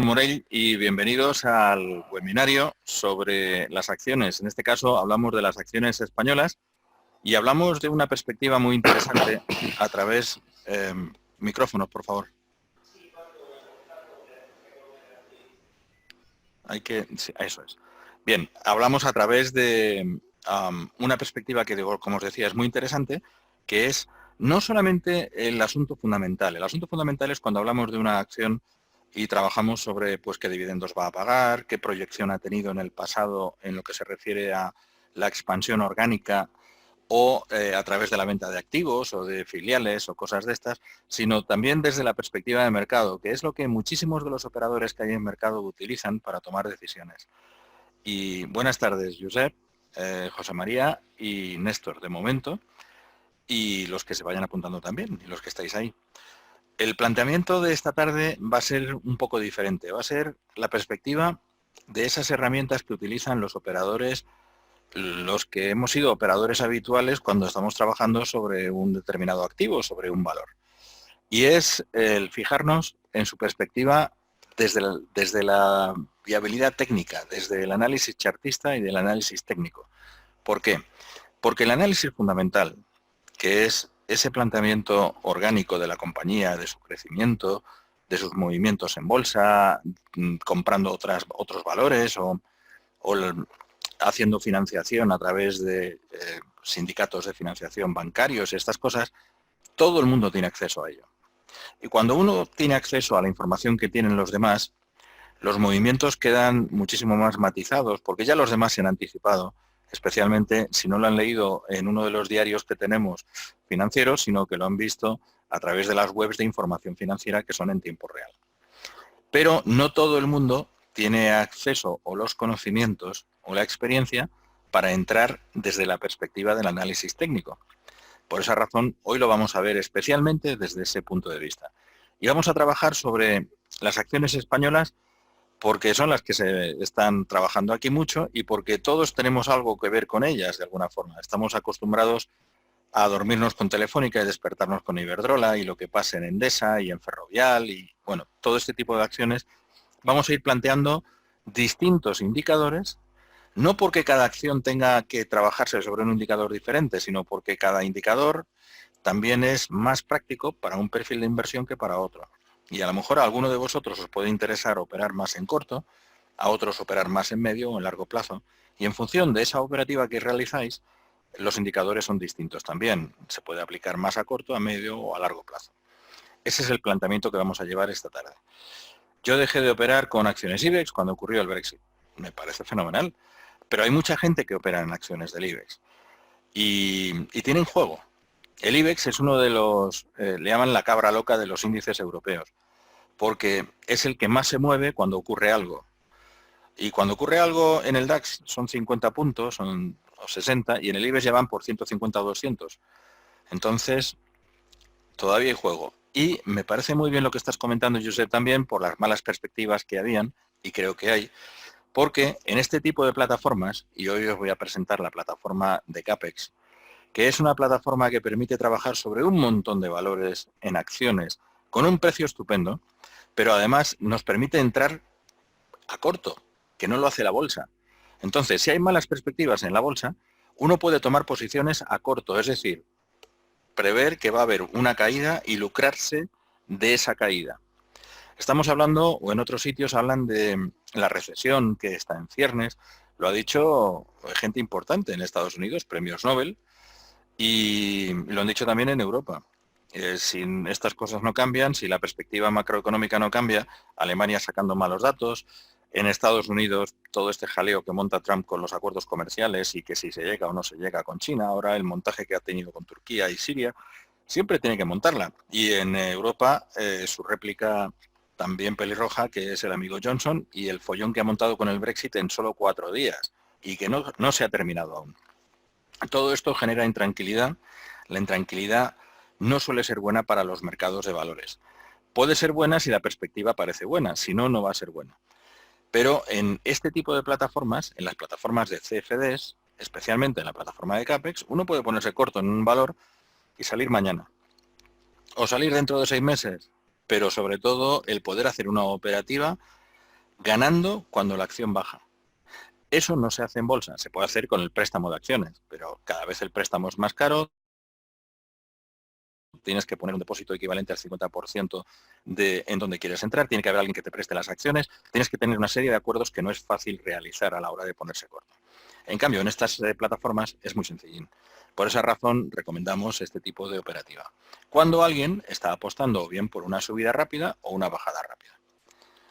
Morell y bienvenidos al webinario sobre las acciones. En este caso hablamos de las acciones españolas y hablamos de una perspectiva muy interesante a través... micrófonos, por favor. Sí, eso es. Bien, hablamos a través de una perspectiva que, como os decía, es muy interesante, que es no solamente el asunto fundamental. El asunto fundamental es cuando hablamos de una acción y trabajamos sobre pues, qué dividendos va a pagar, qué proyección ha tenido en el pasado en lo que se refiere a la expansión orgánica o a través de la venta de activos o de filiales o cosas de estas, sino también desde la perspectiva de mercado, que es lo que muchísimos de los operadores que hay en mercado utilizan para tomar decisiones. Y buenas tardes, Josep, José María y Néstor, de momento, y los que se vayan apuntando también, y los que estáis ahí. El planteamiento de esta tarde va a ser un poco diferente, va a ser la perspectiva de esas herramientas que utilizan los operadores, los que hemos sido operadores habituales cuando estamos trabajando sobre un determinado activo, sobre un valor. Y es el fijarnos en su perspectiva desde la viabilidad técnica, desde el análisis chartista y del análisis técnico. ¿Por qué? Porque el análisis fundamental, que es ese planteamiento orgánico de la compañía, de su crecimiento, de sus movimientos en bolsa, comprando otros valores o haciendo financiación a través de sindicatos de financiación bancarios y estas cosas, todo el mundo tiene acceso a ello. Y cuando uno tiene acceso a la información que tienen los demás, los movimientos quedan muchísimo más matizados, porque ya los demás se han anticipado, especialmente si no lo han leído en uno de los diarios que tenemos financieros, sino que lo han visto a través de las webs de información financiera que son en tiempo real. Pero no todo el mundo tiene acceso o los conocimientos o la experiencia para entrar desde la perspectiva del análisis técnico. Por esa razón, hoy lo vamos a ver especialmente desde ese punto de vista. Y vamos a trabajar sobre las acciones españolas porque son las que se están trabajando aquí mucho y porque todos tenemos algo que ver con ellas de alguna forma. Estamos acostumbrados a dormirnos con Telefónica y despertarnos con Iberdrola y lo que pasa en Endesa y en Ferrovial y, bueno, todo este tipo de acciones. Vamos a ir planteando distintos indicadores, no porque cada acción tenga que trabajarse sobre un indicador diferente, sino porque cada indicador también es más práctico para un perfil de inversión que para otro. Y a lo mejor a alguno de vosotros os puede interesar operar más en corto, a otros operar más en medio o en largo plazo. Y en función de esa operativa que realizáis, los indicadores son distintos también. Se puede aplicar más a corto, a medio o a largo plazo. Ese es el planteamiento que vamos a llevar esta tarde. Yo dejé de operar con acciones IBEX cuando ocurrió el Brexit. Me parece fenomenal. Pero hay mucha gente que opera en acciones del IBEX. Y tienen juego. El IBEX es uno de los, le llaman la cabra loca de los índices europeos, porque es el que más se mueve cuando ocurre algo. Y cuando ocurre algo en el DAX son 50 puntos, son 60, y en el IBEX ya van por 150 o 200. Entonces, todavía hay juego. Y me parece muy bien lo que estás comentando, Josep, también por las malas perspectivas que habían, y creo que hay, porque en este tipo de plataformas, y hoy os voy a presentar la plataforma de Capex, que es una plataforma que permite trabajar sobre un montón de valores en acciones con un precio estupendo, pero además nos permite entrar a corto, que no lo hace la bolsa. Entonces, si hay malas perspectivas en la bolsa, uno puede tomar posiciones a corto, es decir, prever que va a haber una caída y lucrarse de esa caída. Estamos hablando, o en otros sitios hablan de la recesión que está en ciernes, lo ha dicho gente importante en Estados Unidos, premios Nobel, y lo han dicho también en Europa. Si estas cosas no cambian, si la perspectiva macroeconómica no cambia, Alemania sacando malos datos, en Estados Unidos todo este jaleo que monta Trump con los acuerdos comerciales y que si se llega o no se llega con China, ahora el montaje que ha tenido con Turquía y Siria, siempre tiene que montarla. Y en Europa su réplica también pelirroja, que es el amigo Johnson, y el follón que ha montado con el Brexit en solo 4 días y que no se ha terminado aún. Todo esto genera intranquilidad. La intranquilidad no suele ser buena para los mercados de valores. Puede ser buena si la perspectiva parece buena, si no, no va a ser buena. Pero en este tipo de plataformas, en las plataformas de CFDs, especialmente en la plataforma de Capex, uno puede ponerse corto en un valor y salir mañana. O salir dentro de 6 meses, pero sobre todo el poder hacer una operativa ganando cuando la acción baja. Eso no se hace en bolsa, se puede hacer con el préstamo de acciones, pero cada vez el préstamo es más caro, tienes que poner un depósito equivalente al 50% en donde quieres entrar, tiene que haber alguien que te preste las acciones, tienes que tener una serie de acuerdos que no es fácil realizar a la hora de ponerse corto. En cambio, en estas plataformas es muy sencillín. Por esa razón, recomendamos este tipo de operativa. Cuando alguien está apostando bien por una subida rápida o una bajada rápida.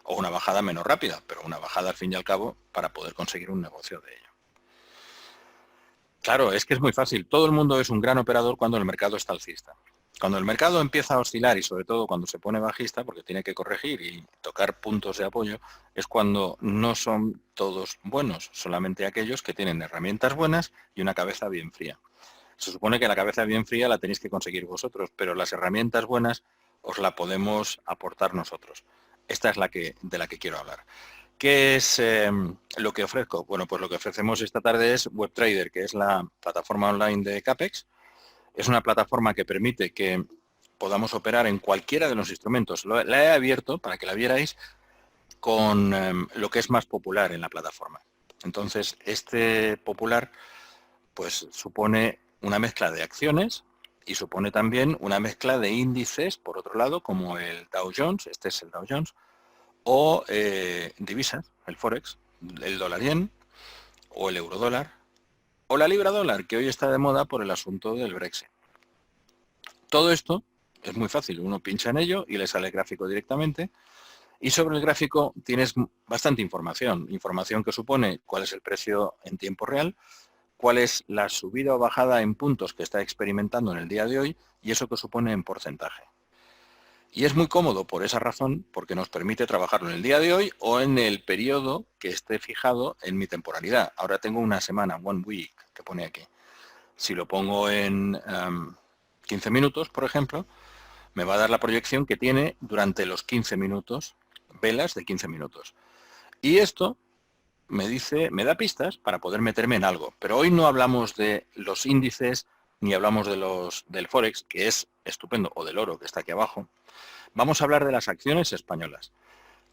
O una bajada menos rápida, pero una bajada al fin y al cabo para poder conseguir un negocio de ello. Claro, es que es muy fácil. Todo el mundo es un gran operador cuando el mercado está alcista. Cuando el mercado empieza a oscilar y sobre todo cuando se pone bajista, porque tiene que corregir y tocar puntos de apoyo, es cuando no son todos buenos, solamente aquellos que tienen herramientas buenas y una cabeza bien fría. Se supone que la cabeza bien fría la tenéis que conseguir vosotros, pero las herramientas buenas os la podemos aportar nosotros. Esta es de la que quiero hablar. ¿Qué es lo que ofrezco? Bueno, pues lo que ofrecemos esta tarde es WebTrader, que es la plataforma online de Capex. Es una plataforma que permite que podamos operar en cualquiera de los instrumentos. La he abierto para que la vierais con lo que es más popular en la plataforma. Entonces, este popular pues supone una mezcla de acciones y supone también una mezcla de índices, por otro lado, como el Dow Jones, este es el Dow Jones, o divisas, el Forex, el dólar yen, o el euro dólar, o la libra dólar, que hoy está de moda por el asunto del Brexit. Todo esto es muy fácil, uno pincha en ello y le sale el gráfico directamente, y sobre el gráfico tienes bastante información, información que supone cuál es el precio en tiempo real, cuál es la subida o bajada en puntos que está experimentando en el día de hoy y eso que supone en porcentaje. Y es muy cómodo por esa razón, porque nos permite trabajarlo en el día de hoy o en el periodo que esté fijado en mi temporalidad. Ahora tengo una semana, one week, que pone aquí. Si lo pongo en 15 minutos, por ejemplo, me va a dar la proyección que tiene durante los 15 minutos, velas de 15 minutos. Y esto me da pistas para poder meterme en algo. Pero hoy no hablamos de los índices, ni hablamos del Forex, que es estupendo, o del oro, que está aquí abajo. Vamos a hablar de las acciones españolas.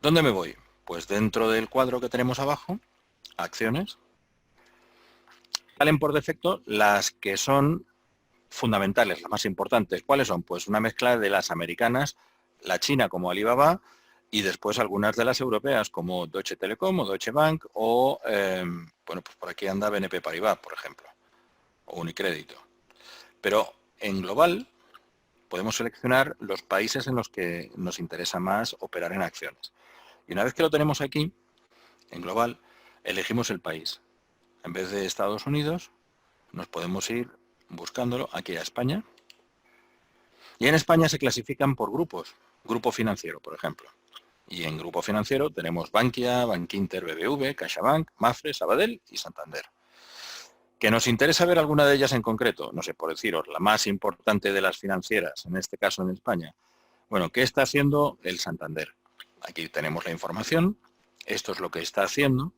¿Dónde me voy? Pues dentro del cuadro que tenemos abajo, acciones, salen por defecto las que son fundamentales, las más importantes. ¿Cuáles son? Pues una mezcla de las americanas, la china como Alibaba y después algunas de las europeas como Deutsche Telekom o Deutsche Bank o, bueno, pues por aquí anda BNP Paribas, por ejemplo, o Unicrédito. Pero en global podemos seleccionar los países en los que nos interesa más operar en acciones. Y una vez que lo tenemos aquí, en global, elegimos el país. En vez de Estados Unidos, nos podemos ir buscándolo aquí a España. Y en España se clasifican por grupos. Grupo financiero, por ejemplo. Y en grupo financiero tenemos Bankia, Bankinter, BBV, CaixaBank, Mafre, Sabadell y Santander. ¿Que nos interesa ver alguna de ellas en concreto? No sé, por deciros, la más importante de las financieras, en este caso en España. Bueno, ¿qué está haciendo el Santander? Aquí tenemos la información, esto es lo que está haciendo,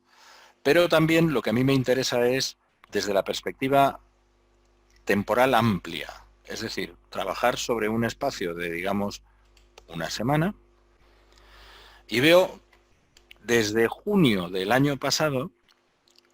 pero también lo que a mí me interesa es desde la perspectiva temporal amplia, es decir, trabajar sobre un espacio de, digamos, una semana, y veo desde junio del año pasado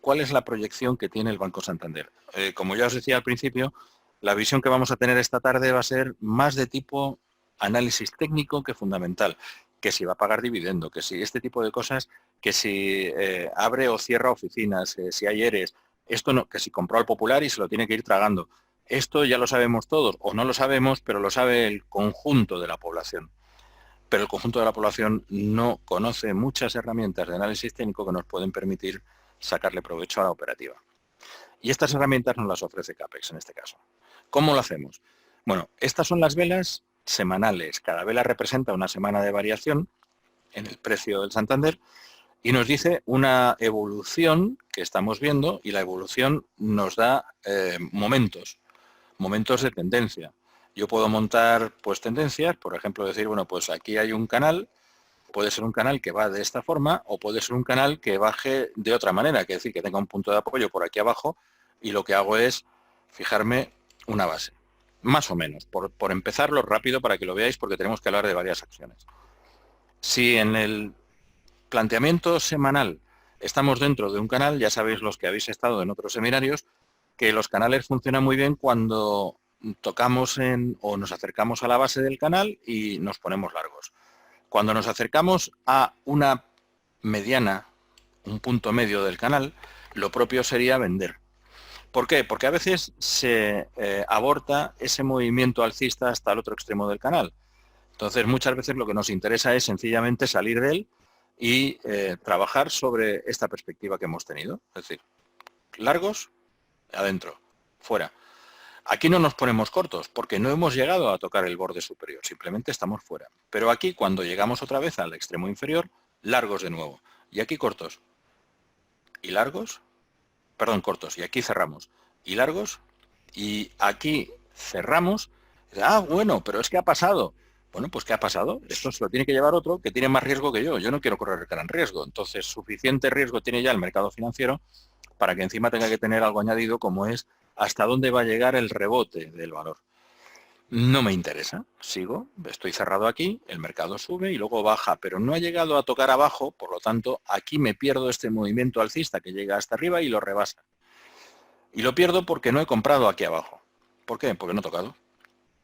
cuál es la proyección que tiene el Banco Santander. Como ya os decía al principio, la visión que vamos a tener esta tarde va a ser más de tipo análisis técnico que fundamental, que si va a pagar dividendo, que si este tipo de cosas, que si abre o cierra oficinas, si hay ERES, esto no, que si compró al Popular y se lo tiene que ir tragando. Esto ya lo sabemos todos, o no lo sabemos, pero lo sabe el conjunto de la población. Pero el conjunto de la población no conoce muchas herramientas de análisis técnico que nos pueden permitir sacarle provecho a la operativa. Y estas herramientas nos las ofrece Capex en este caso. ¿Cómo lo hacemos? Bueno, estas son las velas semanales. Cada vela representa una semana de variación en el precio del Santander y nos dice una evolución que estamos viendo y la evolución nos da momentos de tendencia. Yo puedo montar pues tendencias, por ejemplo, decir, bueno, pues aquí hay un canal, puede ser un canal que va de esta forma o puede ser un canal que baje de otra manera, que es decir, que tenga un punto de apoyo por aquí abajo y lo que hago es fijarme una base. Más o menos, por empezarlo rápido para que lo veáis porque tenemos que hablar de varias acciones. Si en el planteamiento semanal. Estamos dentro de un canal, ya sabéis los que habéis estado en otros seminarios, que los canales funcionan muy bien cuando tocamos o nos acercamos a la base del canal y nos ponemos largos. Cuando nos acercamos a una mediana, un punto medio del canal, lo propio sería vender. ¿Por qué? Porque a veces se aborta ese movimiento alcista hasta el otro extremo del canal. Entonces, muchas veces lo que nos interesa es sencillamente salir de él y trabajar sobre esta perspectiva que hemos tenido. Es decir, largos, adentro, fuera. Aquí no nos ponemos cortos porque no hemos llegado a tocar el borde superior, simplemente estamos fuera. Pero aquí, cuando llegamos otra vez al extremo inferior, largos de nuevo. Y aquí cortos. Y largos. Perdón, cortos. Y aquí cerramos. Y largos. Y aquí cerramos. Ah, bueno, pero es que ha pasado. Bueno, pues ¿qué ha pasado? Esto se lo tiene que llevar otro que tiene más riesgo que yo. Yo no quiero correr el gran riesgo. Entonces, suficiente riesgo tiene ya el mercado financiero para que encima tenga que tener algo añadido como es hasta dónde va a llegar el rebote del valor. No me interesa, sigo, estoy cerrado aquí, el mercado sube y luego baja, pero no ha llegado a tocar abajo, por lo tanto, aquí me pierdo este movimiento alcista que llega hasta arriba y lo rebasa. Y lo pierdo porque no he comprado aquí abajo. ¿Por qué? Porque no he tocado.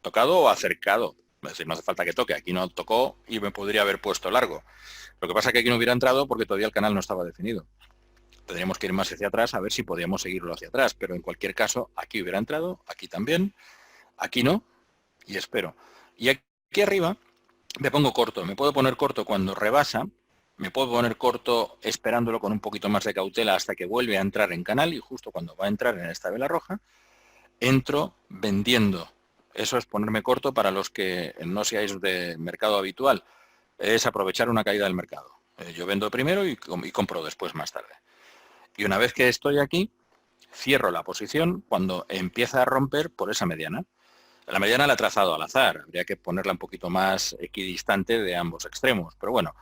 Tocado o acercado. Es decir, no hace falta que toque, aquí no tocó y me podría haber puesto largo. Lo que pasa es que aquí no hubiera entrado porque todavía el canal no estaba definido. Tendríamos que ir más hacia atrás a ver si podíamos seguirlo hacia atrás, pero en cualquier caso, aquí hubiera entrado, aquí también, aquí no, y espero. Y aquí arriba me pongo corto. Me puedo poner corto cuando rebasa, me puedo poner corto esperándolo con un poquito más de cautela hasta que vuelve a entrar en canal y justo cuando va a entrar en esta vela roja, entro vendiendo. Eso es ponerme corto para los que no seáis de mercado habitual. Es aprovechar una caída del mercado. Yo vendo primero y compro después más tarde. Y una vez que estoy aquí, cierro la posición cuando empieza a romper por esa mediana. La mediana la he trazado al azar, habría que ponerla un poquito más equidistante de ambos extremos, pero bueno,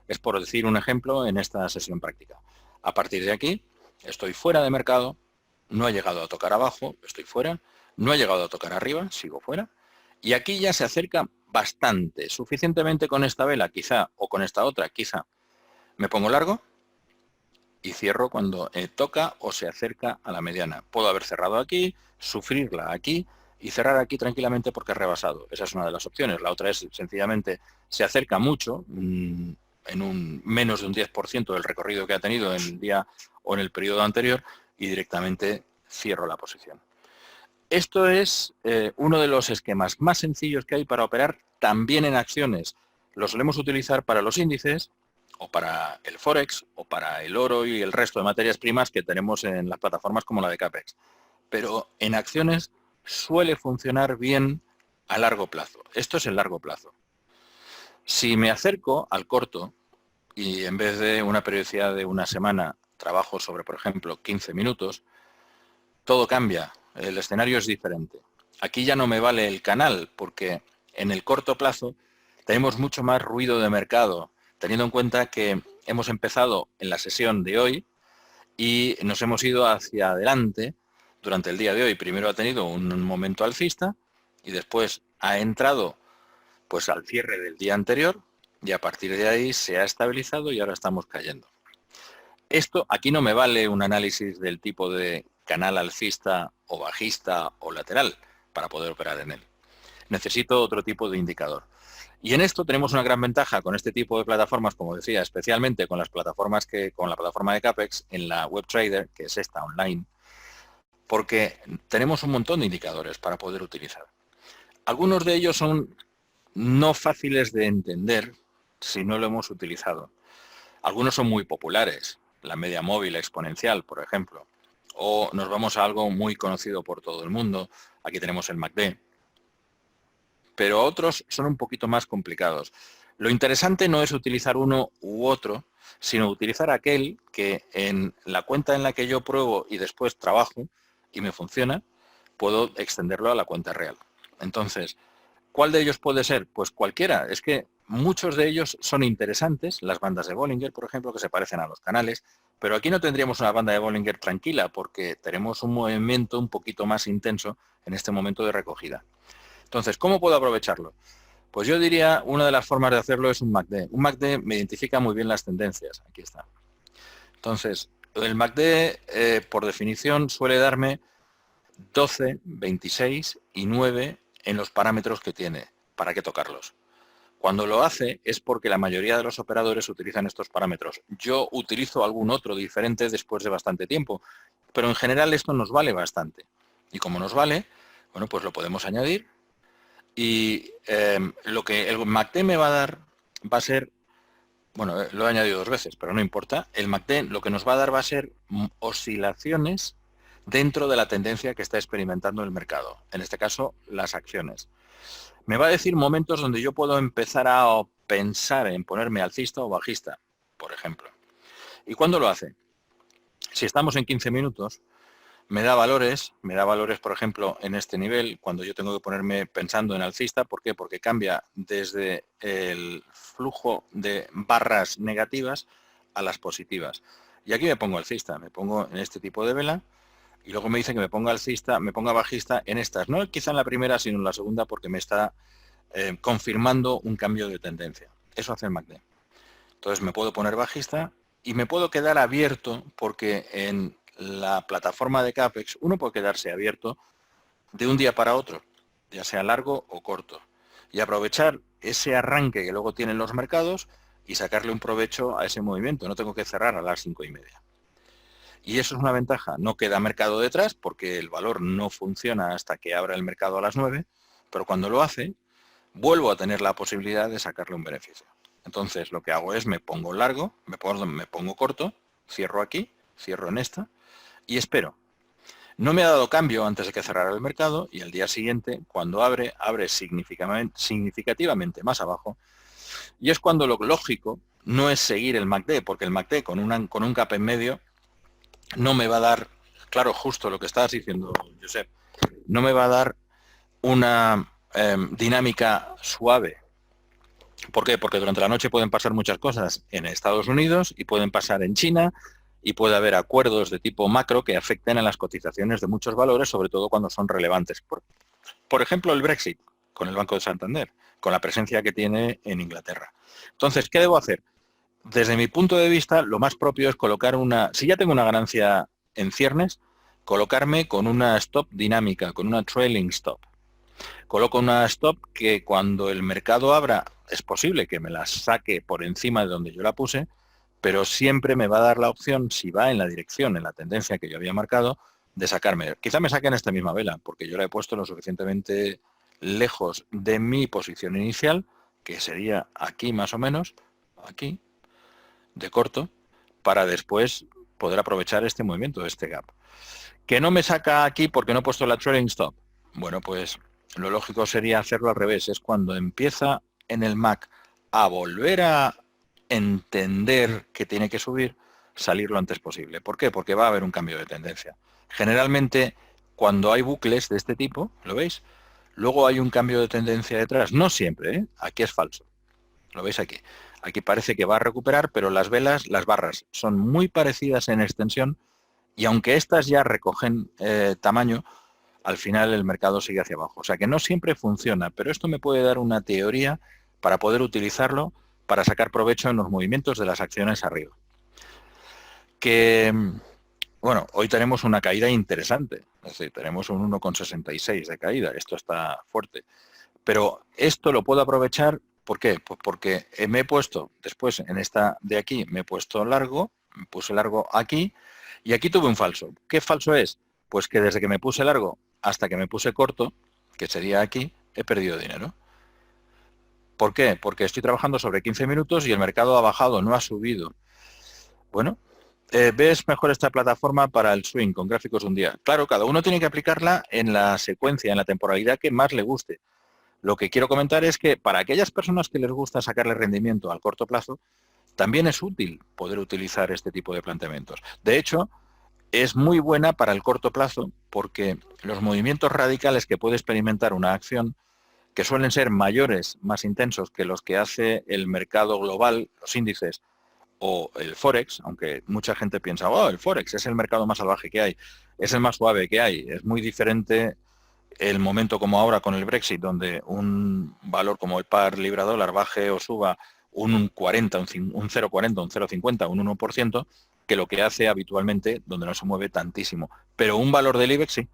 es por decir un ejemplo en esta sesión práctica. A partir de aquí, estoy fuera de mercado, no he llegado a tocar abajo, estoy fuera, no he llegado a tocar arriba, sigo fuera, y aquí ya se acerca bastante, suficientemente con esta vela quizá, o con esta otra quizá. Me pongo largo y cierro cuando toca o se acerca a la mediana. Puedo haber cerrado aquí, sufrirla aquí y cerrar aquí tranquilamente porque he rebasado. Esa es una de las opciones. La otra es sencillamente se acerca mucho, en un menos de un 10% del recorrido que ha tenido en el día o en el periodo anterior y directamente cierro la posición. Esto es uno de los esquemas más sencillos que hay para operar también en acciones. Lo solemos utilizar para los índices, o para el Forex, o para el oro y el resto de materias primas que tenemos en las plataformas como la de Capex. Pero en acciones suele funcionar bien a largo plazo. Esto es el largo plazo. Si me acerco al corto y en vez de una periodicidad de una semana trabajo sobre, por ejemplo, 15 minutos, todo cambia. El escenario es diferente. Aquí ya no me vale el canal porque en el corto plazo tenemos mucho más ruido de mercado, teniendo en cuenta que hemos empezado en la sesión de hoy y nos hemos ido hacia adelante durante el día de hoy. Primero ha tenido un momento alcista y después ha entrado pues al cierre del día anterior y a partir de ahí se ha estabilizado y ahora estamos cayendo. Esto aquí no me vale un análisis del tipo de canal alcista o bajista o lateral para poder operar en él. Necesito otro tipo de indicador. Y en esto tenemos una gran ventaja con este tipo de plataformas, como decía, especialmente con las plataformas con la plataforma de Capex en la WebTrader, que es esta online, porque tenemos un montón de indicadores para poder utilizar. Algunos de ellos son no fáciles de entender si no lo hemos utilizado. Algunos son muy populares, la media móvil exponencial, por ejemplo, o nos vamos a algo muy conocido por todo el mundo. Aquí tenemos el MACD. Pero otros son un poquito más complicados. Lo interesante no es utilizar uno u otro, sino utilizar aquel que en la cuenta en la que yo pruebo y después trabajo y me funciona, puedo extenderlo a la cuenta real. Entonces, ¿cuál de ellos puede ser? Pues cualquiera. Es que muchos de ellos son interesantes, las bandas de Bollinger, por ejemplo, que se parecen a los canales, pero aquí no tendríamos una banda de Bollinger tranquila porque tenemos un movimiento un poquito más intenso en este momento de recogida. Entonces, ¿cómo puedo aprovecharlo? Pues yo diría, una de las formas de hacerlo es un MACD. Un MACD me identifica muy bien las tendencias. Aquí está. Entonces, el MACD, por definición, suele darme 12, 26 y 9 en los parámetros que tiene. ¿Para qué tocarlos? Cuando lo hace es porque la mayoría de los operadores utilizan estos parámetros. Yo utilizo algún otro diferente después de bastante tiempo, pero en general esto nos vale bastante. Y como nos vale, bueno, pues lo podemos añadir. Y lo que el MACD me va a dar va a ser, bueno, lo he añadido 2 veces, pero no importa. El MACD lo que nos va a dar va a ser oscilaciones dentro de la tendencia que está experimentando el mercado. En este caso, las acciones. Me va a decir momentos donde yo puedo empezar a pensar en ponerme alcista o bajista, por ejemplo. ¿Y cuándo lo hace? Si estamos en 15 minutos, me da valores, por ejemplo, en este nivel, cuando yo tengo que ponerme pensando en alcista. ¿Por qué? Porque cambia desde el flujo de barras negativas a las positivas. Y aquí me pongo alcista, me pongo en este tipo de vela, y luego me dice que me ponga alcista, me ponga bajista en estas. No quizá en la primera, sino en la segunda, porque me está confirmando un cambio de tendencia. Eso hace el MACD. Entonces me puedo poner bajista y me puedo quedar abierto, porque en la plataforma de CAPEX uno puede quedarse abierto de un día para otro, ya sea largo o corto, y aprovechar ese arranque que luego tienen los mercados y sacarle un provecho a ese movimiento. No tengo que cerrar a las 5:30. Y eso es una ventaja. No queda mercado detrás porque el valor no funciona hasta que abra el mercado a las 9, pero cuando lo hace, vuelvo a tener la posibilidad de sacarle un beneficio. Entonces lo que hago es me pongo largo, me pongo corto, cierro aquí, cierro en esta y espero. No me ha dado cambio antes de que cerrara el mercado, y al día siguiente, cuando abre significativamente más abajo, y es cuando lo lógico no es seguir el MACD, porque el MACD con un gap en medio no me va a dar, claro, justo lo que estabas diciendo, Josep, no me va a dar una dinámica suave. ¿Por qué? Porque durante la noche pueden pasar muchas cosas en Estados Unidos y pueden pasar en China, y puede haber acuerdos de tipo macro que afecten a las cotizaciones de muchos valores, sobre todo cuando son relevantes. Por ejemplo, el Brexit con el Banco de Santander, con la presencia que tiene en Inglaterra. Entonces, ¿qué debo hacer? Desde mi punto de vista, lo más propio es colocar si ya tengo una ganancia en ciernes, colocarme con una stop dinámica, con una trailing stop. Coloco una stop que cuando el mercado abra es posible que me la saque por encima de donde yo la puse, pero siempre me va a dar la opción, si va en la dirección, en la tendencia que yo había marcado, de sacarme. Quizá me saque en esta misma vela, porque yo la he puesto lo suficientemente lejos de mi posición inicial, que sería aquí más o menos, aquí, de corto, para después poder aprovechar este movimiento, este gap. ¿Que no me saca aquí porque no he puesto la trailing stop? Bueno, pues lo lógico sería hacerlo al revés. Es cuando empieza en el MAC a volver a entender que tiene que subir, salir lo antes posible. ¿Por qué? Porque va a haber un cambio de tendencia. Generalmente, cuando hay bucles de este tipo, ¿lo veis? Luego hay un cambio de tendencia detrás. No siempre, ¿eh? Aquí es falso. ¿Lo veis aquí? Aquí parece que va a recuperar, pero las velas, las barras, son muy parecidas en extensión, y aunque estas ya recogen tamaño, al final el mercado sigue hacia abajo. O sea que no siempre funciona, pero esto me puede dar una teoría para poder utilizarlo para sacar provecho en los movimientos de las acciones arriba. Que, bueno, hoy tenemos una caída interesante, es decir, tenemos un 1,66 de caída, esto está fuerte. Pero esto lo puedo aprovechar, ¿por qué? Pues porque me he puesto, después en esta de aquí, me he puesto largo, me puse largo aquí, y aquí tuve un falso. ¿Qué falso es? Pues que desde que me puse largo hasta que me puse corto, que sería aquí, he perdido dinero. ¿Por qué? Porque estoy trabajando sobre 15 minutos y el mercado ha bajado, no ha subido. Bueno, ¿ves mejor esta plataforma para el swing con gráficos de un día? Claro, cada uno tiene que aplicarla en la secuencia, en la temporalidad que más le guste. Lo que quiero comentar es que para aquellas personas que les gusta sacarle rendimiento al corto plazo, también es útil poder utilizar este tipo de planteamientos. De hecho, es muy buena para el corto plazo porque los movimientos radicales que puede experimentar una acción, que suelen ser mayores, más intensos que los que hace el mercado global, los índices o el Forex, aunque mucha gente piensa, oh, el Forex es el mercado más salvaje que hay, es el más suave que hay, es muy diferente el momento como ahora con el Brexit, donde un valor como el par libra-dólar baje o suba un 40, un 0,40, un 0,50, un 1%, que lo que hace habitualmente, donde no se mueve tantísimo. Pero un valor del IBEX sí.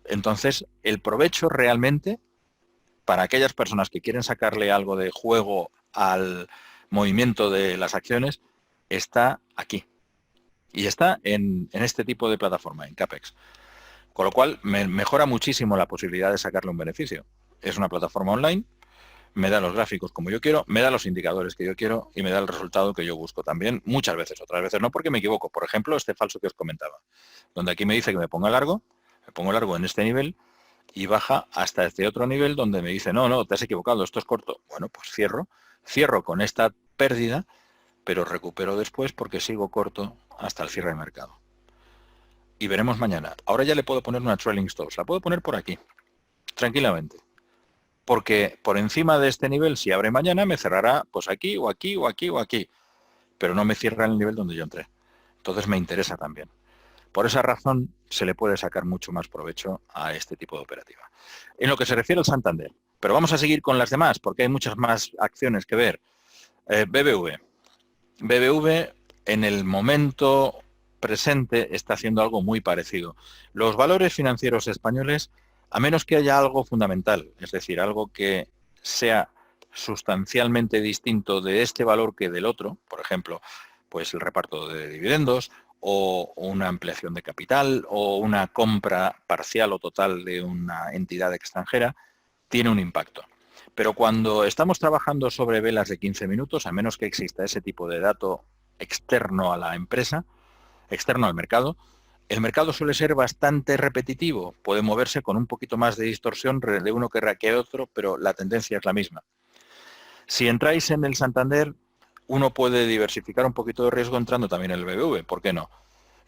Entonces, el provecho realmente, para aquellas personas que quieren sacarle algo de juego al movimiento de las acciones, está aquí. Y está en este tipo de plataforma, en Capex. Con lo cual, me mejora muchísimo la posibilidad de sacarle un beneficio. Es una plataforma online, me da los gráficos como yo quiero, me da los indicadores que yo quiero y me da el resultado que yo busco también, muchas veces, otras veces no porque me equivoco. Por ejemplo, este falso que os comentaba, donde aquí me dice que me pongo largo en este nivel y baja hasta este otro nivel donde me dice, no, te has equivocado, esto es corto. Bueno, pues cierro con esta pérdida, pero recupero después porque sigo corto hasta el cierre de mercado. Y veremos mañana. Ahora ya le puedo poner una trailing stop, la puedo poner por aquí, tranquilamente. Porque por encima de este nivel, si abre mañana, me cerrará pues aquí o aquí o aquí o aquí. Pero no me cierra el nivel donde yo entré. Entonces me interesa también. Por esa razón se le puede sacar mucho más provecho a este tipo de operativa. En lo que se refiere al Santander. Pero vamos a seguir con las demás, porque hay muchas más acciones que ver. BBV. BBV en el momento presente está haciendo algo muy parecido. Los valores financieros españoles, a menos que haya algo fundamental, es decir, algo que sea sustancialmente distinto de este valor que del otro, por ejemplo, pues el reparto de dividendos o una ampliación de capital o una compra parcial o total de una entidad extranjera, tiene un impacto. Pero cuando estamos trabajando sobre velas de 15 minutos, a menos que exista ese tipo de dato externo a la empresa, externo al mercado, el mercado suele ser bastante repetitivo, puede moverse con un poquito más de distorsión de uno que otro, pero la tendencia es la misma. Si entráis en el Santander, uno puede diversificar un poquito de riesgo entrando también en el BBV, ¿por qué no?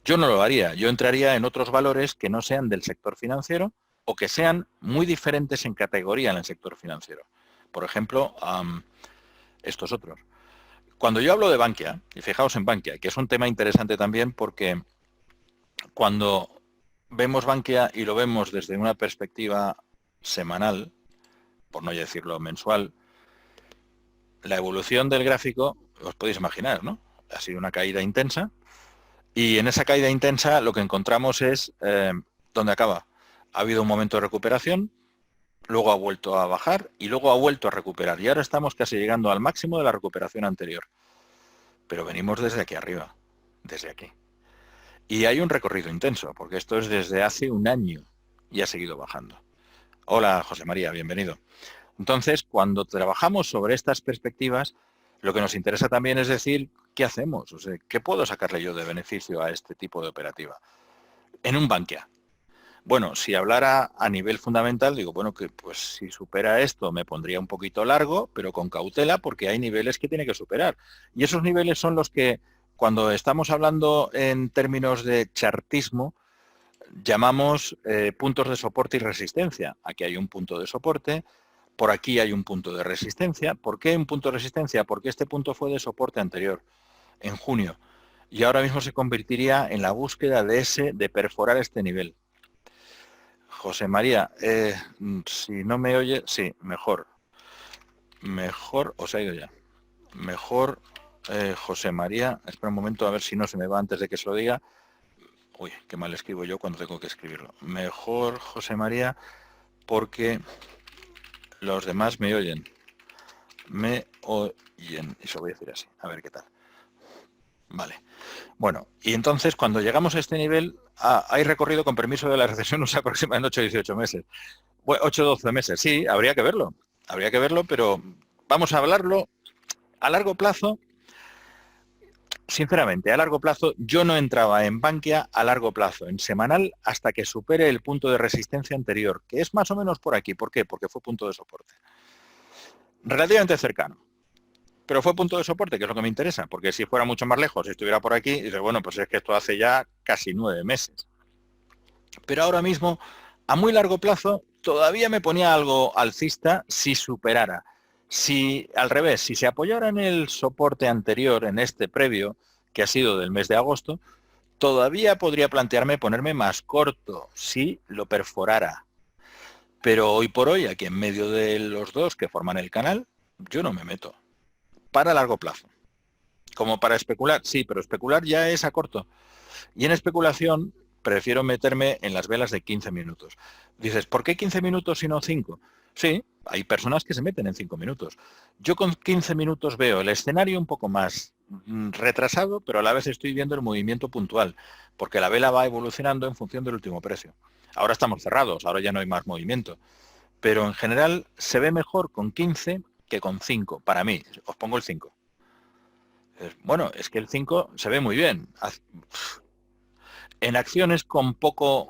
Yo no lo haría, yo entraría en otros valores que no sean del sector financiero o que sean muy diferentes en categoría en el sector financiero. Por ejemplo, estos otros. Cuando yo hablo de Bankia, y fijaos en Bankia, que es un tema interesante también porque cuando vemos Bankia y lo vemos desde una perspectiva semanal, por no decirlo mensual, la evolución del gráfico, os podéis imaginar, ¿no? Ha sido una caída intensa y en esa caída intensa lo que encontramos es ¿dónde acaba? Ha habido un momento de recuperación, luego ha vuelto a bajar y luego ha vuelto a recuperar. Y ahora estamos casi llegando al máximo de la recuperación anterior. Pero venimos desde aquí arriba, desde aquí. Y hay un recorrido intenso, porque esto es desde hace un año y ha seguido bajando. Hola, José María, bienvenido. Entonces, cuando trabajamos sobre estas perspectivas, lo que nos interesa también es decir, ¿qué hacemos? O sea, ¿qué puedo sacarle yo de beneficio a este tipo de operativa? En un Bankia. Bueno, si hablara a nivel fundamental, digo, bueno, que pues si supera esto me pondría un poquito largo, pero con cautela, porque hay niveles que tiene que superar. Y esos niveles son los que, cuando estamos hablando en términos de chartismo, llamamos puntos de soporte y resistencia. Aquí hay un punto de soporte, por aquí hay un punto de resistencia. ¿Por qué un punto de resistencia? Porque este punto fue de soporte anterior, en junio, y ahora mismo se convertiría en la búsqueda de perforar este nivel. José María, si no me oye, sí, mejor. Mejor, o se ha ido ya. Mejor, José María, espera un momento a ver si no se me va antes de que se lo diga. Uy, qué mal escribo yo cuando tengo que escribirlo. Mejor, José María, porque los demás me oyen. Me oyen. Y se lo voy a decir así, a ver qué tal. Vale. Bueno, y entonces cuando llegamos a este nivel, hay recorrido con permiso de la recesión, nos aproxima en 8 o 18 meses. 8 o 12 meses, sí, habría que verlo, pero vamos a hablarlo a largo plazo. Sinceramente, a largo plazo, yo no entraba en Bankia a largo plazo, en semanal, hasta que supere el punto de resistencia anterior, que es más o menos por aquí. ¿Por qué? Porque fue punto de soporte. Relativamente cercano. Pero fue punto de soporte, que es lo que me interesa, porque si fuera mucho más lejos, si estuviera por aquí, dices, bueno, pues es que esto hace ya casi 9 meses. Pero ahora mismo, a muy largo plazo, todavía me ponía algo alcista si superara. Si, al revés, si se apoyara en el soporte anterior, en este previo, que ha sido del mes de agosto, todavía podría plantearme ponerme más corto si lo perforara. Pero hoy por hoy, aquí en medio de los dos que forman el canal, yo no me meto. Para largo plazo. Como para especular, sí, pero especular ya es a corto. Y en especulación prefiero meterme en las velas de 15 minutos. Dices, ¿por qué 15 minutos y no 5? Sí, hay personas que se meten en 5 minutos. Yo con 15 minutos veo el escenario un poco más retrasado, pero a la vez estoy viendo el movimiento puntual, porque la vela va evolucionando en función del último precio. Ahora estamos cerrados, ahora ya no hay más movimiento, pero en general se ve mejor con 15 que con 5, para mí. Os pongo el 5. Bueno, es que el 5 se ve muy bien. En acciones con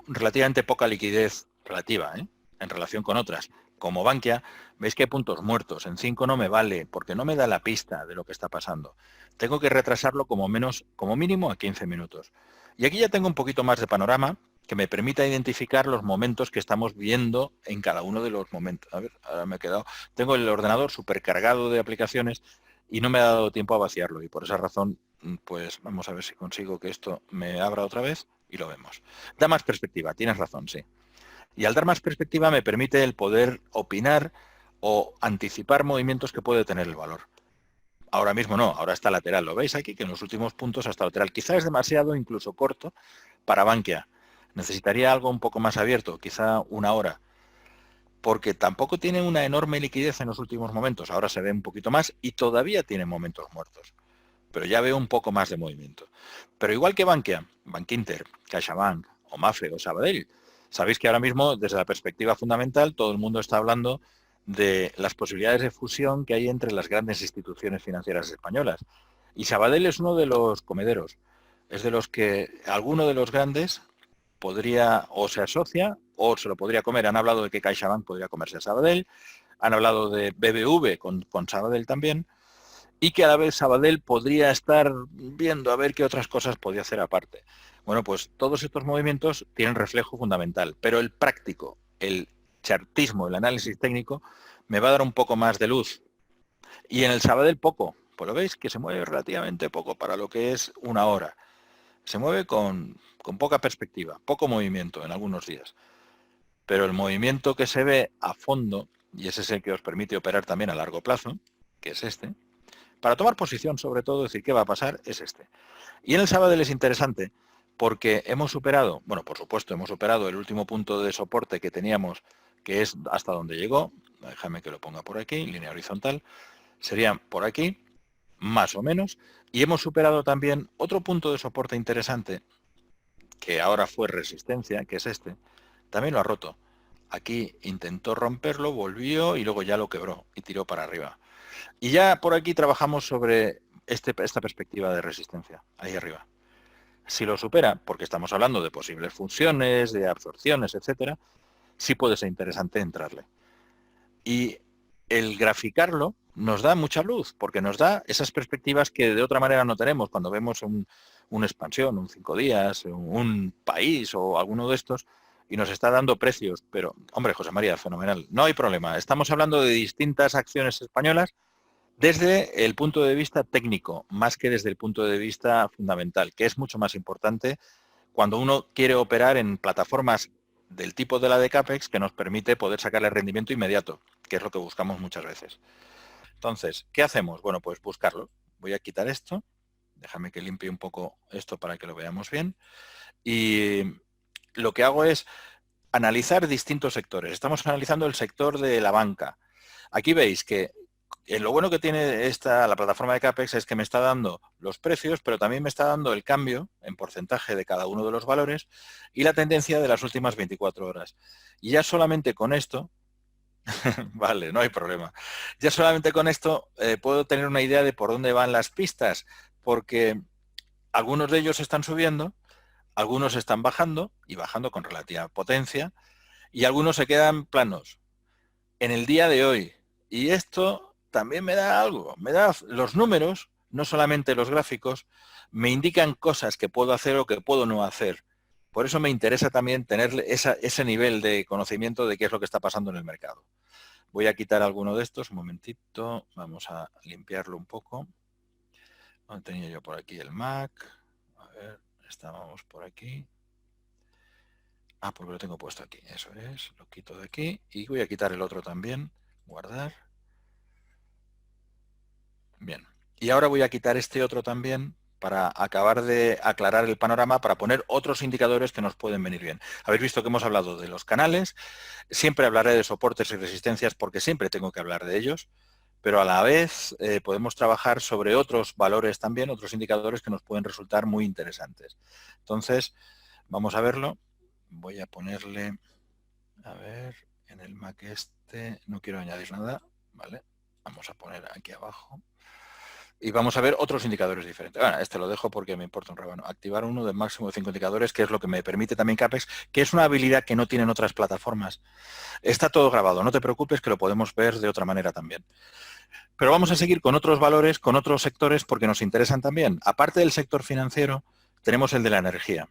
relativamente poca liquidez relativa, en relación con otras, como Bankia, veis que hay puntos muertos. En 5 no me vale, porque no me da la pista de lo que está pasando. Tengo que retrasarlo como mínimo a 15 minutos. Y aquí ya tengo un poquito más de panorama que me permita identificar los momentos que estamos viendo en cada uno de los momentos. A ver, ahora me he quedado. Tengo el ordenador supercargado de aplicaciones y no me ha dado tiempo a vaciarlo. Y por esa razón, pues vamos a ver si consigo que esto me abra otra vez y lo vemos. Da más perspectiva, tienes razón, sí. Y al dar más perspectiva me permite el poder opinar o anticipar movimientos que puede tener el valor. Ahora mismo no, ahora está lateral. ¿Lo veis aquí? Que en los últimos puntos hasta lateral. Quizá es demasiado incluso corto para Bankia. Necesitaría algo un poco más abierto, quizá una hora. Porque tampoco tiene una enorme liquidez en los últimos momentos. Ahora se ve un poquito más y todavía tiene momentos muertos. Pero ya veo un poco más de movimiento. Pero igual que Bankia, Bankinter, CaixaBank o Mafre o Sabadell, sabéis que ahora mismo, desde la perspectiva fundamental, todo el mundo está hablando de las posibilidades de fusión que hay entre las grandes instituciones financieras españolas. Y Sabadell es uno de los comederos. Es de los que alguno de los grandes podría o se asocia o se lo podría comer. Han hablado de que CaixaBank podría comerse a Sabadell, han hablado de BBV con Sabadell también, y que a la vez Sabadell podría estar viendo a ver qué otras cosas podía hacer aparte. Bueno, pues todos estos movimientos tienen reflejo fundamental, pero el práctico, el chartismo, el análisis técnico, me va a dar un poco más de luz. Y en el Sabadell poco, pues lo veis que se mueve relativamente poco para lo que es una hora. Se mueve con poca perspectiva, poco movimiento en algunos días. Pero el movimiento que se ve a fondo, y ese es el que os permite operar también a largo plazo, que es este, para tomar posición sobre todo, decir qué va a pasar, es este. Y en el Sabadell es interesante porque hemos superado, bueno, por supuesto, hemos superado el último punto de soporte que teníamos, que es hasta donde llegó. Déjame que lo ponga por aquí, línea horizontal. Sería por aquí, más o menos. Y hemos superado también otro punto de soporte interesante, que ahora fue resistencia, que es este. También lo ha roto. Aquí intentó romperlo, volvió y luego ya lo quebró y tiró para arriba. Y ya por aquí trabajamos sobre esta perspectiva de resistencia, ahí arriba. Si lo supera, porque estamos hablando de posibles funciones, de absorciones, etcétera, sí puede ser interesante entrarle. Y el graficarlo nos da mucha luz, porque nos da esas perspectivas que de otra manera no tenemos cuando vemos una expansión, un 5 días, un país o alguno de estos, y nos está dando precios. Pero, hombre, José María, fenomenal. No hay problema. Estamos hablando de distintas acciones españolas desde el punto de vista técnico, más que desde el punto de vista fundamental, que es mucho más importante cuando uno quiere operar en plataformas del tipo de la de CAPEX que nos permite poder sacarle rendimiento inmediato, que es lo que buscamos muchas veces. Entonces, ¿qué hacemos? Bueno, pues buscarlo. Voy a quitar esto. Déjame que limpie un poco esto para que lo veamos bien. Y lo que hago es analizar distintos sectores. Estamos analizando el sector de la banca. Aquí veis que lo bueno que tiene la plataforma de CAPEX es que me está dando los precios, pero también me está dando el cambio en porcentaje de cada uno de los valores y la tendencia de las últimas 24 horas. Y ya solamente con esto, vale, no hay problema, ya solamente con esto puedo tener una idea de por dónde van las pistas, porque algunos de ellos están subiendo, algunos están bajando y bajando con relativa potencia, y algunos se quedan planos en el día de hoy. Y esto también me da algo, me da los números, no solamente los gráficos, me indican cosas que puedo hacer o que puedo no hacer. Por eso me interesa también tener ese nivel de conocimiento de qué es lo que está pasando en el mercado. Voy a quitar alguno de estos, un momentito, vamos a limpiarlo un poco. Tenía yo por aquí el Mac, a ver, estábamos por aquí. Porque lo tengo puesto aquí. Eso es, lo quito de aquí y voy a quitar el otro también. Guardar. Bien. Y ahora voy a quitar este otro también para acabar de aclarar el panorama, para poner otros indicadores que nos pueden venir bien. Habéis visto que hemos hablado de los canales. Siempre hablaré de soportes y resistencias porque siempre tengo que hablar de ellos, pero a la vez podemos trabajar sobre otros valores también, otros indicadores que nos pueden resultar muy interesantes. Entonces, vamos a verlo. Voy a ponerle, a ver, en el Mac este, no quiero añadir nada, ¿vale? Vamos a poner aquí abajo. Y vamos a ver otros indicadores diferentes. Bueno, este lo dejo porque me importa un rábano. Activar uno de máximo de 5 indicadores, que es lo que me permite también CAPEX, que es una habilidad que no tienen otras plataformas. Está todo grabado, no te preocupes que lo podemos ver de otra manera también. Pero vamos a seguir con otros valores, con otros sectores, porque nos interesan también. Aparte del sector financiero, tenemos el de la energía.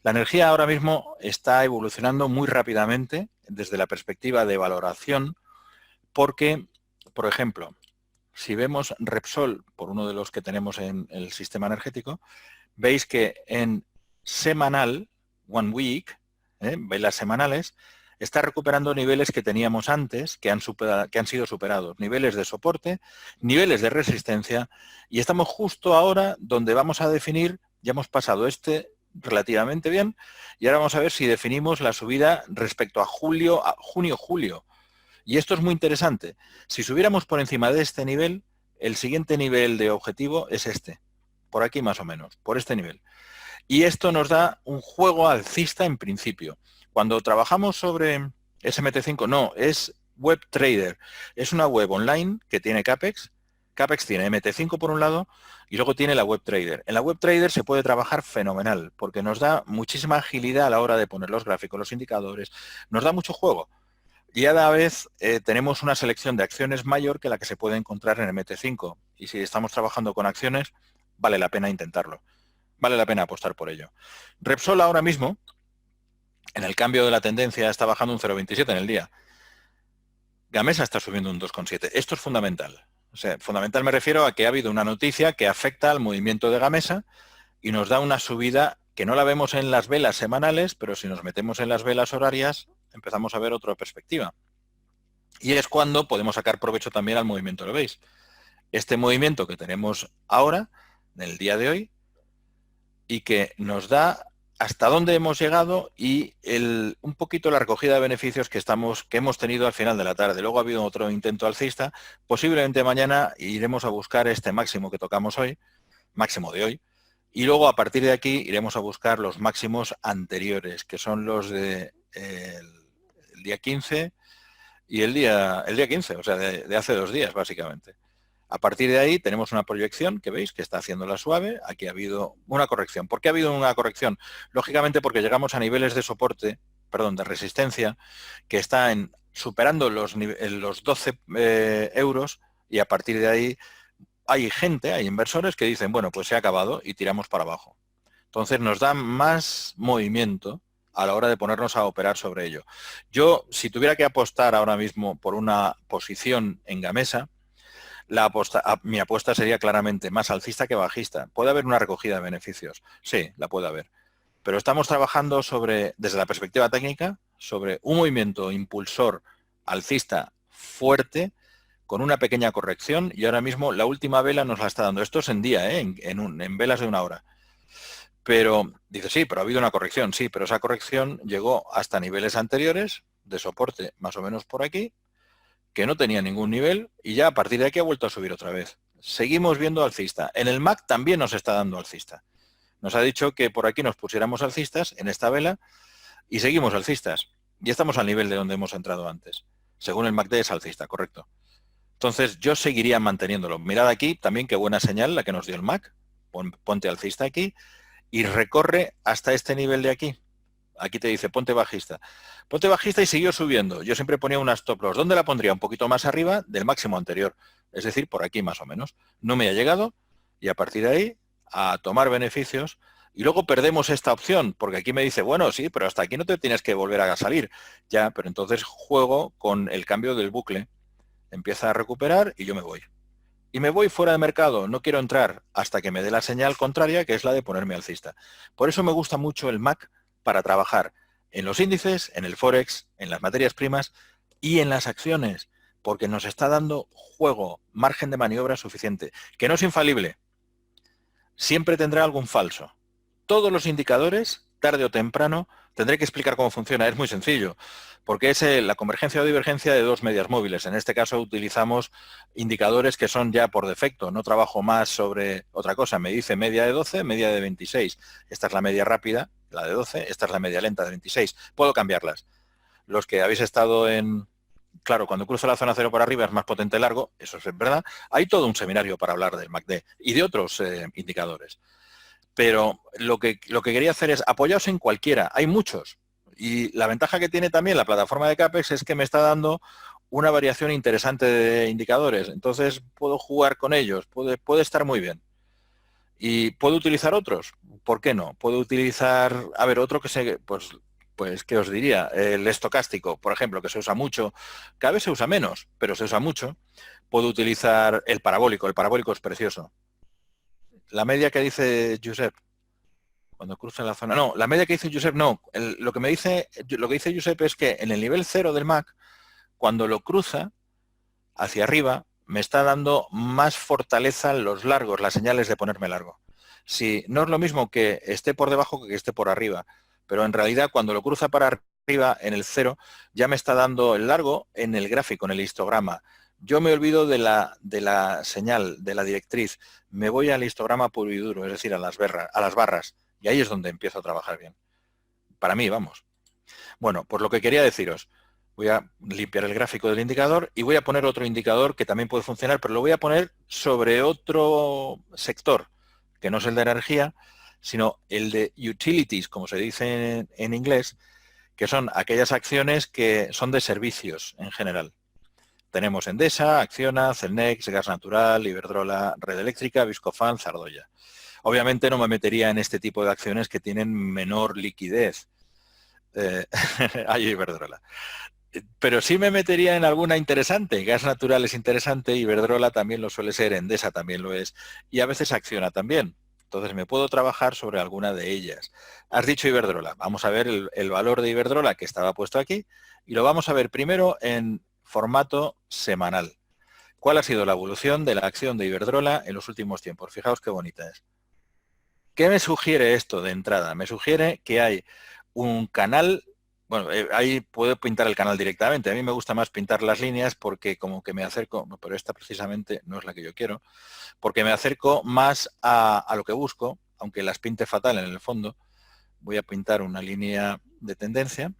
La energía ahora mismo está evolucionando muy rápidamente desde la perspectiva de valoración, porque, por ejemplo, si vemos Repsol, por uno de los que tenemos en el sistema energético, veis que en semanal, one week, velas semanales, está recuperando niveles que teníamos antes, que han sido superados, niveles de soporte, niveles de resistencia, y estamos justo ahora donde vamos a definir, ya hemos pasado este relativamente bien, y ahora vamos a ver si definimos la subida respecto a junio-julio. Y esto es muy interesante. Si subiéramos por encima de este nivel, el siguiente nivel de objetivo es este, por aquí más o menos, por este nivel. Y esto nos da un juego alcista en principio. Cuando trabajamos sobre SMT5, no, es Web Trader. Es una web online que tiene CAPEX. CAPEX tiene MT5 por un lado y luego tiene la Web Trader. En la Web Trader se puede trabajar fenomenal porque nos da muchísima agilidad a la hora de poner los gráficos, los indicadores. Nos da mucho juego. Y a la vez tenemos una selección de acciones mayor que la que se puede encontrar en MT5. Y si estamos trabajando con acciones, vale la pena intentarlo. Vale la pena apostar por ello. Repsol ahora mismo, en el cambio de la tendencia, está bajando un 0,27 en el día. Gamesa está subiendo un 2,7. Esto es fundamental. O sea, fundamental me refiero a que ha habido una noticia que afecta al movimiento de Gamesa y nos da una subida que no la vemos en las velas semanales, pero si nos metemos en las velas horarias, empezamos a ver otra perspectiva. Y es cuando podemos sacar provecho también al movimiento, ¿lo veis? Este movimiento que tenemos ahora, en el día de hoy, y que nos da hasta dónde hemos llegado y un poquito la recogida de beneficios que hemos tenido al final de la tarde. Luego ha habido otro intento alcista. Posiblemente mañana iremos a buscar este máximo que tocamos hoy, máximo de hoy, y luego a partir de aquí iremos a buscar los máximos anteriores, que son los de el día 15 y el día 15, o sea, de hace 2 días, básicamente. A partir de ahí tenemos una proyección que veis que está haciéndola suave. Aquí ha habido una corrección. ¿Por qué ha habido una corrección? Lógicamente porque llegamos a niveles de soporte, perdón, de resistencia, que está superando los 12 euros y a partir de ahí hay gente, hay inversores que dicen, bueno, pues se ha acabado y tiramos para abajo. Entonces nos da más movimiento a la hora de ponernos a operar sobre ello. Yo, si tuviera que apostar ahora mismo por una posición en Gamesa, mi apuesta sería claramente más alcista que bajista. ¿Puede haber una recogida de beneficios? Sí, la puede haber. Pero estamos trabajando desde la perspectiva técnica, sobre un movimiento impulsor alcista fuerte, con una pequeña corrección, y ahora mismo la última vela nos la está dando. Esto es en día, en velas de 1 hora. Pero, dice, sí, pero ha habido una corrección. Sí, pero esa corrección llegó hasta niveles anteriores, de soporte más o menos por aquí, que no tenía ningún nivel y ya a partir de aquí ha vuelto a subir otra vez. Seguimos viendo alcista. En el MAC también nos está dando alcista. Nos ha dicho que por aquí nos pusiéramos alcistas en esta vela y seguimos alcistas. Y estamos al nivel de donde hemos entrado antes. Según el MACD es alcista, correcto. Entonces yo seguiría manteniéndolo. Mirad aquí también qué buena señal la que nos dio el MAC. Ponte alcista aquí y recorre hasta este nivel de aquí. Aquí te dice, ponte bajista. Ponte bajista y siguió subiendo. Yo siempre ponía una stop loss. ¿Dónde la pondría? Un poquito más arriba del máximo anterior. Es decir, por aquí más o menos. No me ha llegado y a partir de ahí a tomar beneficios. Y luego perdemos esta opción, porque aquí me dice, bueno, sí, pero hasta aquí no te tienes que volver a salir. Ya, pero entonces juego con el cambio del bucle. Empieza a recuperar y yo me voy. Y me voy fuera de mercado. No quiero entrar hasta que me dé la señal contraria, que es la de ponerme alcista. Por eso me gusta mucho el MAC para trabajar en los índices, en el Forex, en las materias primas y en las acciones, porque nos está dando juego, margen de maniobra suficiente, que no es infalible, siempre tendrá algún falso. Todos los indicadores, tarde o temprano, tendré que explicar cómo funciona. Es muy sencillo, porque es la convergencia o divergencia de dos medias móviles. En este caso utilizamos indicadores que son ya por defecto. No trabajo más sobre otra cosa. Me dice media de 12, media de 26. Esta es la media rápida, la de 12. Esta es la media lenta de 26. Puedo cambiarlas. Los que habéis estado en... Claro, cuando cruzo la zona cero por arriba es más potente largo, eso es verdad. Hay todo un seminario para hablar del MACD y de otros indicadores. Pero lo que quería hacer es apoyaos en cualquiera. Hay muchos. Y la ventaja que tiene también la plataforma de CAPEX es que me está dando una variación interesante de indicadores. Entonces puedo jugar con ellos. Puede estar muy bien. ¿Y puedo utilizar otros? ¿Por qué no? Puedo utilizar, a ver, otro que se, pues, ¿qué os diría? El estocástico, por ejemplo, que se usa mucho. Cada vez se usa menos, pero se usa mucho. Puedo utilizar el parabólico. El parabólico es precioso. La media que dice Josep, cuando cruza la zona. No, la media que dice Josep, no. Lo que dice Josep es que en el nivel 0 del MAC, cuando lo cruza hacia arriba, me está dando más fortaleza los largos, las señales de ponerme largo. Si no es lo mismo que esté por debajo que esté por arriba, pero en realidad cuando lo cruza para arriba en el 0, ya me está dando el largo en el gráfico, en el histograma. Yo me olvido de la señal, de la directriz. Me voy al histograma puro y duro, es decir, a las barras. Y ahí es donde empiezo a trabajar bien. Para mí, vamos. Bueno, pues lo que quería deciros, voy a limpiar el gráfico del indicador y voy a poner otro indicador que también puede funcionar, pero lo voy a poner sobre otro sector, que no es el de energía, sino el de utilities, como se dice en inglés, que son aquellas acciones que son de servicios en general. Tenemos Endesa, Acciona, Celnex, Gas Natural, Iberdrola, Red Eléctrica, Viscofan, Zardoya. Obviamente no me metería en este tipo de acciones que tienen menor liquidez. Hay Iberdrola. Pero sí me metería en alguna interesante. Gas Natural es interesante, Iberdrola también lo suele ser, Endesa también lo es, y a veces Acciona también. Entonces me puedo trabajar sobre alguna de ellas. Has dicho Iberdrola. Vamos a ver el valor de Iberdrola que estaba puesto aquí y lo vamos a ver primero en formato semanal. ¿Cuál ha sido la evolución de la acción de Iberdrola en los últimos tiempos? Fijaos qué bonita es. ¿Qué me sugiere esto de entrada? Me sugiere que hay un canal, bueno, ahí puedo pintar el canal directamente. A mí me gusta más pintar las líneas porque como que me acerco, pero esta precisamente no es la que yo quiero, porque me acerco más a lo que busco, aunque las pinte fatal en el fondo. Voy a pintar una línea de tendencia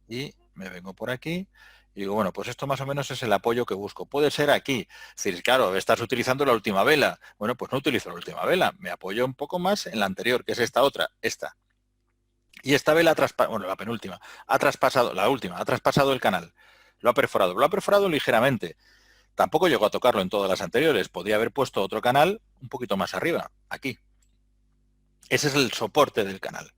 y me vengo por aquí. Y digo, bueno, pues esto más o menos es el apoyo que busco. Puede ser aquí. Es decir, claro, estás utilizando la última vela. Bueno, pues no utilizo la última vela. Me apoyo un poco más en la anterior, que es esta otra, esta. Y esta vela, bueno, la penúltima, ha traspasado, la última, ha traspasado el canal. Lo ha perforado ligeramente. Tampoco llegó a tocarlo en todas las anteriores. Podía haber puesto otro canal un poquito más arriba, aquí. Ese es el soporte del canal.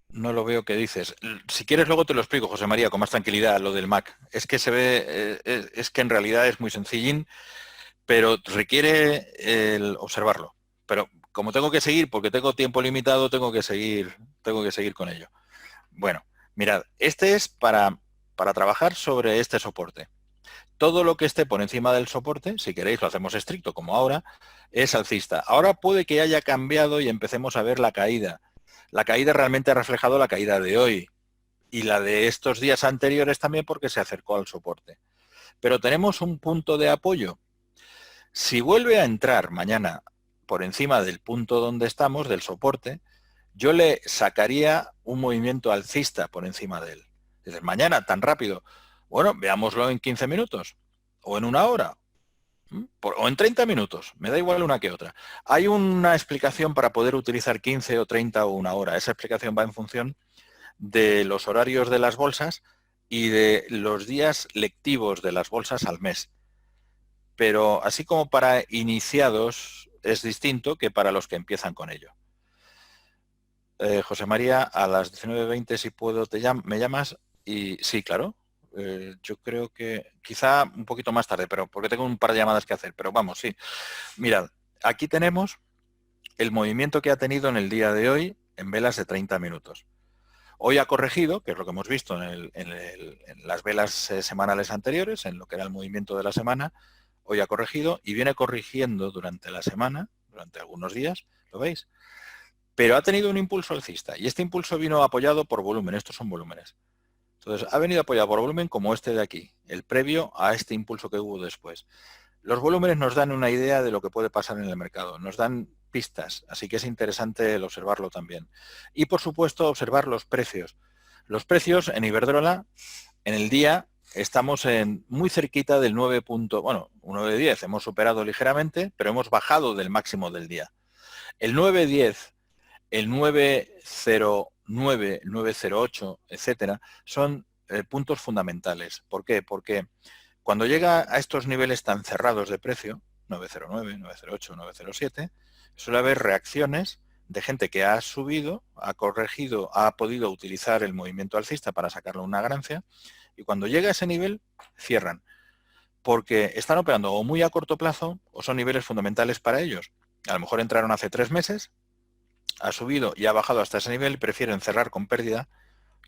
No lo veo que dices. Si quieres luego te lo explico, José María, con más tranquilidad, lo del Mac. Es que se ve, es que en realidad es muy sencillín, pero requiere el observarlo. Pero como tengo que seguir, porque tengo tiempo limitado, tengo que seguir con ello. Bueno, mirad, este es para trabajar sobre este soporte. Todo lo que esté por encima del soporte, si queréis lo hacemos estricto como ahora, es alcista. Ahora puede que haya cambiado y empecemos a ver la caída. La caída realmente ha reflejado la caída de hoy y la de estos días anteriores también porque se acercó al soporte. Pero tenemos un punto de apoyo. Si vuelve a entrar mañana por encima del punto donde estamos, del soporte, yo le sacaría un movimiento alcista por encima de él. Dices, mañana tan rápido. Bueno, veámoslo en 15 minutos o en una hora o en 30 minutos, me da igual una que otra. Hay una explicación para poder utilizar 15 o 30 o una hora. Esa explicación va en función de los horarios de las bolsas y de los días lectivos de las bolsas al mes. Pero así como para iniciados es distinto que para los que empiezan con ello. José María, a las 19:20 si puedo me llamas y sí, claro. Yo creo que quizá un poquito más tarde, pero porque tengo un par de llamadas que hacer, pero vamos, sí. Mirad, aquí tenemos el movimiento que ha tenido en el día de hoy en velas de 30 minutos. Hoy ha corregido, que es lo que hemos visto en las velas semanales anteriores, en lo que era el movimiento de la semana. Hoy ha corregido y viene corrigiendo durante la semana, durante algunos días, ¿lo veis? Pero ha tenido un impulso alcista y este impulso vino apoyado por volumen. Estos son volúmenes. Entonces, ha venido apoyado por volumen como este de aquí, el previo a este impulso que hubo después. Los volúmenes nos dan una idea de lo que puede pasar en el mercado, nos dan pistas, así que es interesante el observarlo también. Y, por supuesto, observar los precios. Los precios en Iberdrola, en el día, estamos muy cerquita del 9. Bueno, un 9.10, hemos superado ligeramente, pero hemos bajado del máximo del día. El 9.10, el 9.09, 9.08, etcétera, son puntos fundamentales. ¿Por qué? Porque cuando llega a estos niveles tan cerrados de precio, 9.09, 9.08, 9.07, suele haber reacciones de gente que ha subido, ha corregido, ha podido utilizar el movimiento alcista para sacarle una ganancia, y cuando llega a ese nivel, cierran. Porque están operando o muy a corto plazo o son niveles fundamentales para ellos. A lo mejor entraron hace 3 meses, ha subido y ha bajado hasta ese nivel y prefieren cerrar con pérdida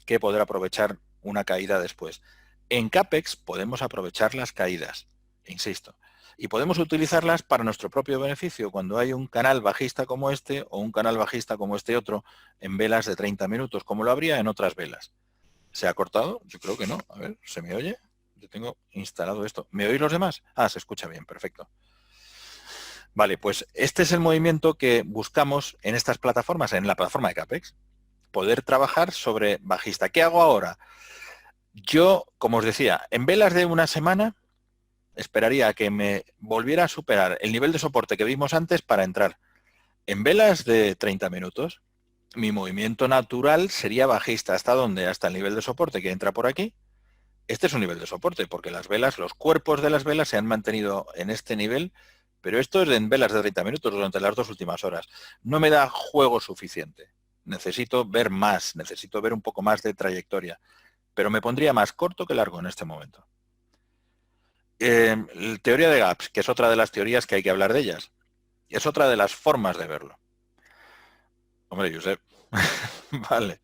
que poder aprovechar una caída después. En CAPEX podemos aprovechar las caídas, insisto, y podemos utilizarlas para nuestro propio beneficio cuando hay un canal bajista como este o un canal bajista como este otro en velas de 30 minutos, como lo habría en otras velas. ¿Se ha cortado? Yo creo que no. A ver, ¿se me oye? Yo tengo instalado esto. ¿Me oís los demás? Ah, se escucha bien, perfecto. Vale, pues este es el movimiento que buscamos en estas plataformas, en la plataforma de CAPEX. Poder trabajar sobre bajista. ¿Qué hago ahora? Yo, como os decía, en velas de una semana esperaría a que me volviera a superar el nivel de soporte que vimos antes para entrar. En velas de 30 minutos, mi movimiento natural sería bajista. ¿Hasta dónde? Hasta el nivel de soporte que entra por aquí. Este es un nivel de soporte, porque las velas, los cuerpos de las velas se han mantenido en este nivel, pero esto es en velas de 30 minutos durante las 2 últimas horas. No me da juego suficiente. Necesito ver más, necesito ver un poco más de trayectoria, pero me pondría más corto que largo en este momento. Teoría de gaps, que es otra de las teorías que hay que hablar de ellas. Es otra de las formas de verlo. Hombre, Josep. Vale.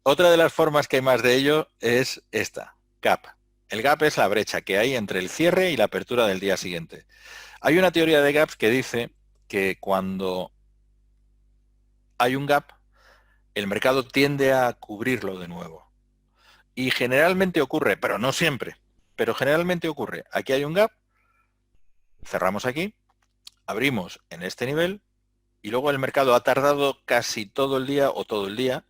Otra de las formas que hay más de ello es esta, gap. El gap es la brecha que hay entre el cierre y la apertura del día siguiente. Hay una teoría de gaps que dice que cuando hay un gap, el mercado tiende a cubrirlo de nuevo. Y generalmente ocurre, pero no siempre, pero generalmente ocurre. Aquí hay un gap, cerramos aquí, abrimos en este nivel y luego el mercado ha tardado casi todo el día o todo el día,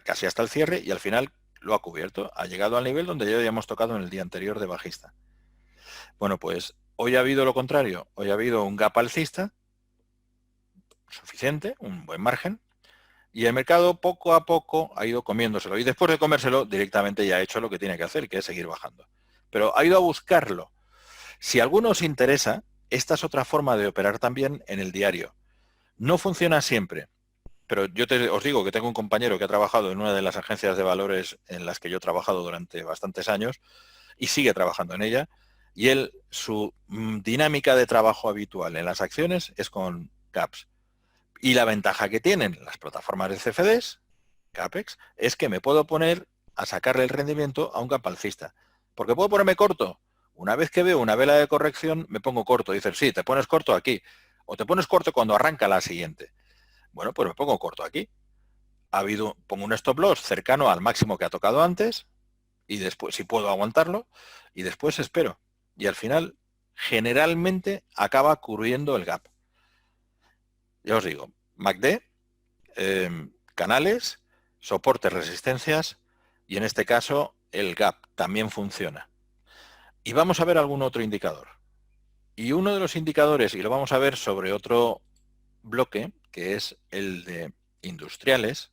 casi hasta el cierre, y al final lo ha cubierto. Ha llegado al nivel donde ya habíamos tocado en el día anterior de bajista. Bueno, pues hoy ha habido lo contrario. Hoy ha habido un gap alcista suficiente, un buen margen, y el mercado poco a poco ha ido comiéndoselo. Y después de comérselo, directamente ya ha hecho lo que tiene que hacer, que es seguir bajando. Pero ha ido a buscarlo. Si a alguno os interesa, esta es otra forma de operar también en el diario. No funciona siempre, pero yo os digo que tengo un compañero que ha trabajado en una de las agencias de valores en las que yo he trabajado durante bastantes años y sigue trabajando en ella, y él, su dinámica de trabajo habitual en las acciones es con CAPS. Y la ventaja que tienen las plataformas de CFDs, CAPEX, es que me puedo poner a sacarle el rendimiento a un gap alcista. Porque puedo ponerme corto. Una vez que veo una vela de corrección, me pongo corto. Dicen, sí, te pones corto aquí. O te pones corto cuando arranca la siguiente. Bueno, pues me pongo corto aquí. Pongo un stop loss cercano al máximo que ha tocado antes, y después, si puedo aguantarlo, y después espero. Y al final, generalmente, acaba cubriendo el gap. Ya os digo, MACD, canales, soportes, resistencias, y en este caso, el gap también funciona. Y vamos a ver algún otro indicador. Y uno de los indicadores, y lo vamos a ver sobre otro bloque, que es el de industriales.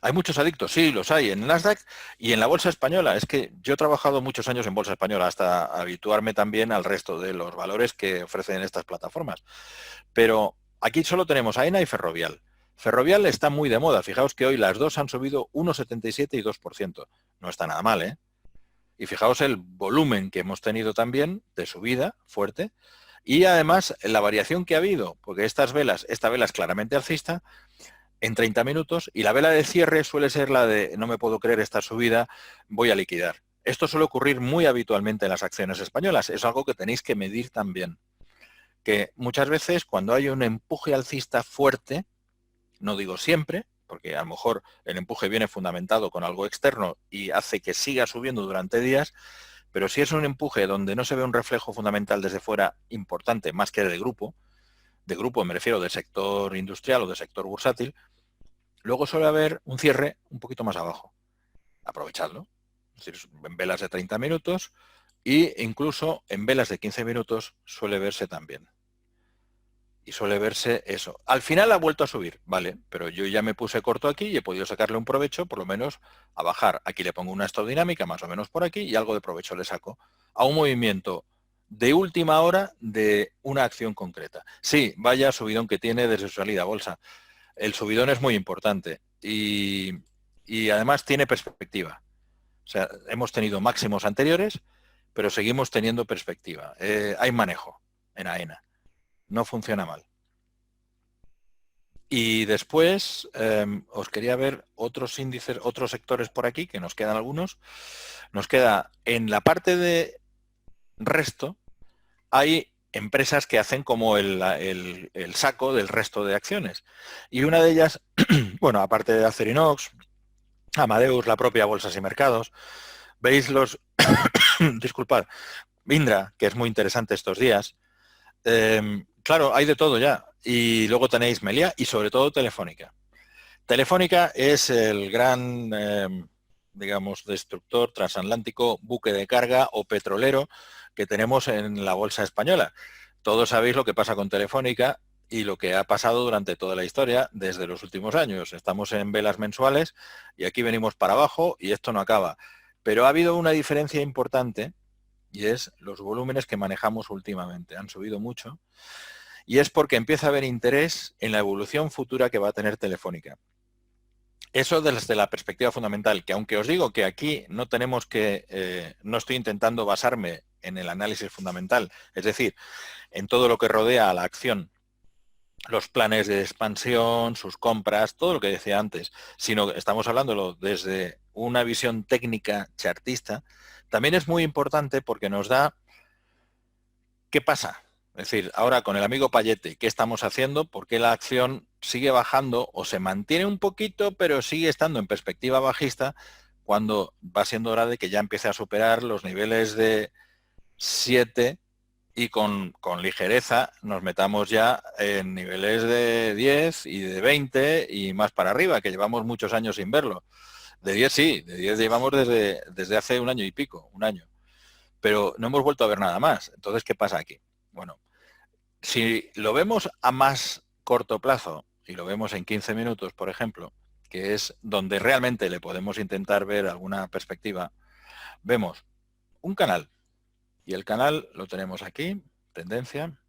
Hay muchos adictos, sí, los hay en Nasdaq y en la bolsa española. Es que yo he trabajado muchos años en bolsa española hasta habituarme también al resto de los valores que ofrecen estas plataformas. Pero aquí solo tenemos AENA y Ferrovial. Ferrovial está muy de moda. Fijaos que hoy las dos han subido 1,77 y 2%. No está nada mal, ¿eh? Y fijaos el volumen que hemos tenido también de subida fuerte. Y además la variación que ha habido, porque esta vela es claramente alcista. en 30 minutos y la vela de cierre suele ser la de no me puedo creer esta subida, voy a liquidar. Esto suele ocurrir muy habitualmente en las acciones españolas. Es algo que tenéis que medir también. Que muchas veces cuando hay un empuje alcista fuerte, no digo siempre, porque a lo mejor el empuje viene fundamentado con algo externo y hace que siga subiendo durante días, pero si es un empuje donde no se ve un reflejo fundamental desde fuera importante, más que de grupo me refiero del sector industrial o del sector bursátil, luego suele haber un cierre un poquito más abajo. Aprovechadlo. Es decir, en velas de 30 minutos e incluso en velas de 15 minutos suele verse también. Y suele verse eso. Al final ha vuelto a subir, vale, pero yo ya me puse corto aquí y he podido sacarle un provecho, por lo menos a bajar. Aquí le pongo una stop dinámica, más o menos por aquí, y algo de provecho le saco a un movimiento de última hora de una acción concreta. Sí, vaya subidón que tiene desde su salida a bolsa. El subidón es muy importante y además tiene perspectiva. O sea, hemos tenido máximos anteriores, pero seguimos teniendo perspectiva. Hay manejo en AENA. No funciona mal. Y después os quería ver otros índices, otros sectores por aquí, que nos quedan algunos. Nos queda en la parte de resto, hay empresas que hacen como el saco del resto de acciones. Y una de ellas, bueno, aparte de Acerinox, Amadeus, la propia Bolsas y Mercados, veis los, disculpad, Indra, que es muy interesante estos días. Claro, hay de todo ya. Y luego tenéis Melia y sobre todo Telefónica. Telefónica es el gran, digamos, destructor transatlántico, buque de carga o petrolero que tenemos en la bolsa española. Todos sabéis lo que pasa con Telefónica y lo que ha pasado durante toda la historia desde los últimos años. Estamos en velas mensuales y aquí venimos para abajo y esto no acaba. Pero ha habido una diferencia importante y es los volúmenes que manejamos últimamente. Han subido mucho y es porque empieza a haber interés en la evolución futura que va a tener Telefónica. Eso desde la perspectiva fundamental, que aunque os digo que aquí no tenemos que, no estoy intentando basarme en el análisis fundamental, es decir, en todo lo que rodea a la acción, los planes de expansión, sus compras, todo lo que decía antes, sino que estamos hablándolo desde una visión técnica chartista, también es muy importante porque nos da qué pasa. Es decir, ahora con el amigo Payete, ¿qué estamos haciendo? ¿Por qué la acción sigue bajando o se mantiene un poquito, pero sigue estando en perspectiva bajista cuando va siendo hora de que ya empiece a superar los niveles de 7 y con ligereza nos metamos ya en niveles de 10 y de 20 y más para arriba, que llevamos muchos años sin verlo. De 10 sí, de 10 llevamos desde hace un año y pico, un año. Pero no hemos vuelto a ver nada más. Entonces, ¿qué pasa aquí? Bueno, si lo vemos a más corto plazo y lo vemos en 15 minutos, por ejemplo, que es donde realmente le podemos intentar ver alguna perspectiva, vemos un canal y el canal lo tenemos aquí, tendencia,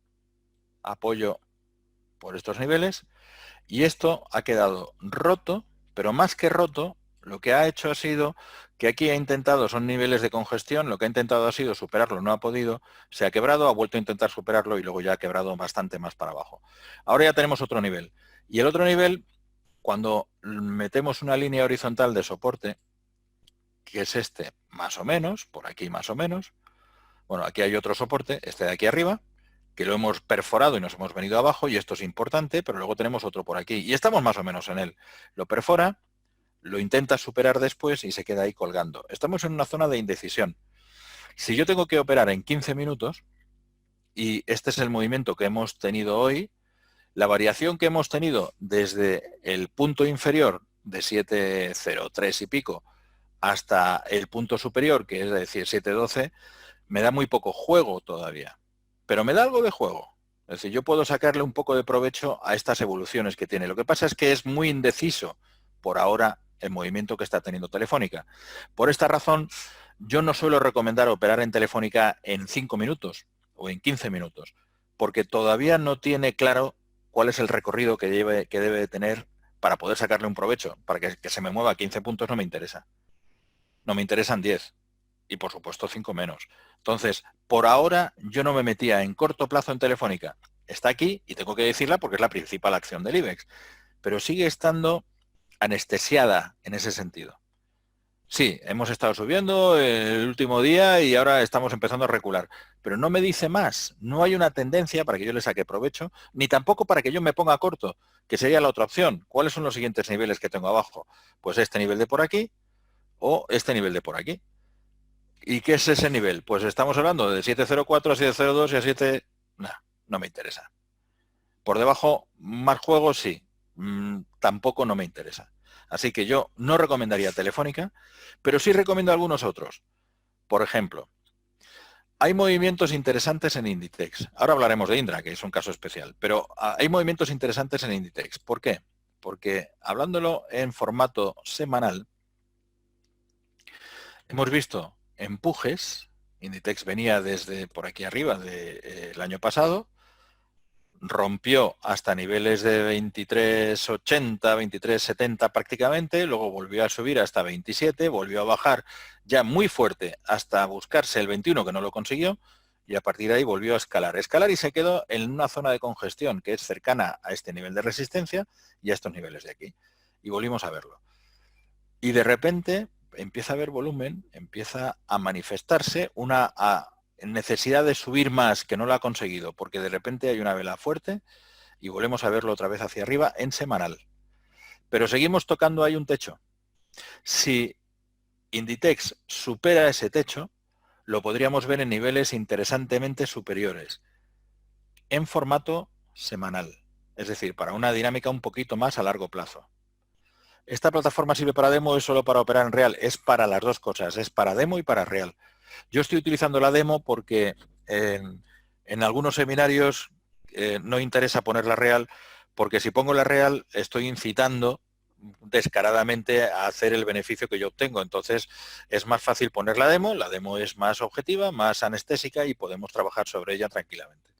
apoyo por estos niveles y esto ha quedado roto, pero más que roto, lo que ha hecho ha sido que aquí ha intentado, son niveles de congestión, lo que ha intentado ha sido superarlo, no ha podido, se ha quebrado, ha vuelto a intentar superarlo y luego ya ha quebrado bastante más para abajo. Ahora ya tenemos otro nivel. Y el otro nivel, cuando metemos una línea horizontal de soporte, que es este más o menos, por aquí más o menos, bueno, aquí hay otro soporte, este de aquí arriba, que lo hemos perforado y nos hemos venido abajo, y esto es importante, pero luego tenemos otro por aquí, y estamos más o menos en él. Lo perfora, lo intenta superar después y se queda ahí colgando. Estamos en una zona de indecisión. Si yo tengo que operar en 15 minutos, y este es el movimiento que hemos tenido hoy, la variación que hemos tenido desde el punto inferior de 7.03 y pico hasta el punto superior, que es decir 7.12, me da muy poco juego todavía, pero me da algo de juego. Es decir, yo puedo sacarle un poco de provecho a estas evoluciones que tiene. Lo que pasa es que es muy indeciso por ahora el movimiento que está teniendo Telefónica. Por esta razón, yo no suelo recomendar operar en Telefónica en 5 minutos o en 15 minutos, porque todavía no tiene claro cuál es el recorrido que debe de tener para poder sacarle un provecho. Para que se me mueva a 15 puntos no me interesa. No me interesan 10 y por supuesto 5 menos. Entonces, por ahora yo no me metía en corto plazo en Telefónica. Está aquí y tengo que decirla porque es la principal acción del IBEX. pero sigue estando anestesiada en ese sentido. Sí, hemos estado subiendo el último día y ahora estamos empezando a recular, pero no me dice más. No hay una tendencia para que yo le saque provecho, ni tampoco para que yo me ponga corto, que sería la otra opción. ¿Cuáles son los siguientes niveles que tengo abajo? Pues este nivel de por aquí o este nivel de por aquí. ¿Y qué es ese nivel? Pues estamos hablando de 704 a 702 y a 7... No, no me interesa. Por debajo, más juegos sí. Tampoco no me interesa. Así que yo no recomendaría Telefónica, pero sí recomiendo algunos otros. Por ejemplo, hay movimientos interesantes en Inditex. Ahora hablaremos de Indra, que es un caso especial, pero hay movimientos interesantes en Inditex. ¿Por qué? Porque hablándolo en formato semanal, hemos visto empujes. Inditex venía desde por aquí arriba del año pasado, rompió hasta niveles de 23,80, 23,70 prácticamente, luego volvió a subir hasta 27, volvió a bajar ya muy fuerte hasta buscarse el 21, que no lo consiguió, y a partir de ahí volvió a escalar. Escalar y se quedó en una zona de congestión que es cercana a este nivel de resistencia y a estos niveles de aquí. Y volvimos a verlo. Y de repente empieza a haber volumen, empieza a manifestarse una necesidad de subir más que no lo ha conseguido, porque de repente hay una vela fuerte y volvemos a verlo otra vez hacia arriba en semanal. Pero seguimos tocando ahí un techo. Si Inditex supera ese techo, lo podríamos ver en niveles interesantemente superiores, en formato semanal, es decir, para una dinámica un poquito más a largo plazo. ¿Esta plataforma sirve para demo o es solo para operar en real? Es para las dos cosas, es para demo y para real. Yo estoy utilizando la demo porque en algunos seminarios no interesa poner la real, porque si pongo la real estoy incitando descaradamente a hacer el beneficio que yo obtengo. Entonces es más fácil poner la demo es más objetiva, más anestésica y podemos trabajar sobre ella tranquilamente.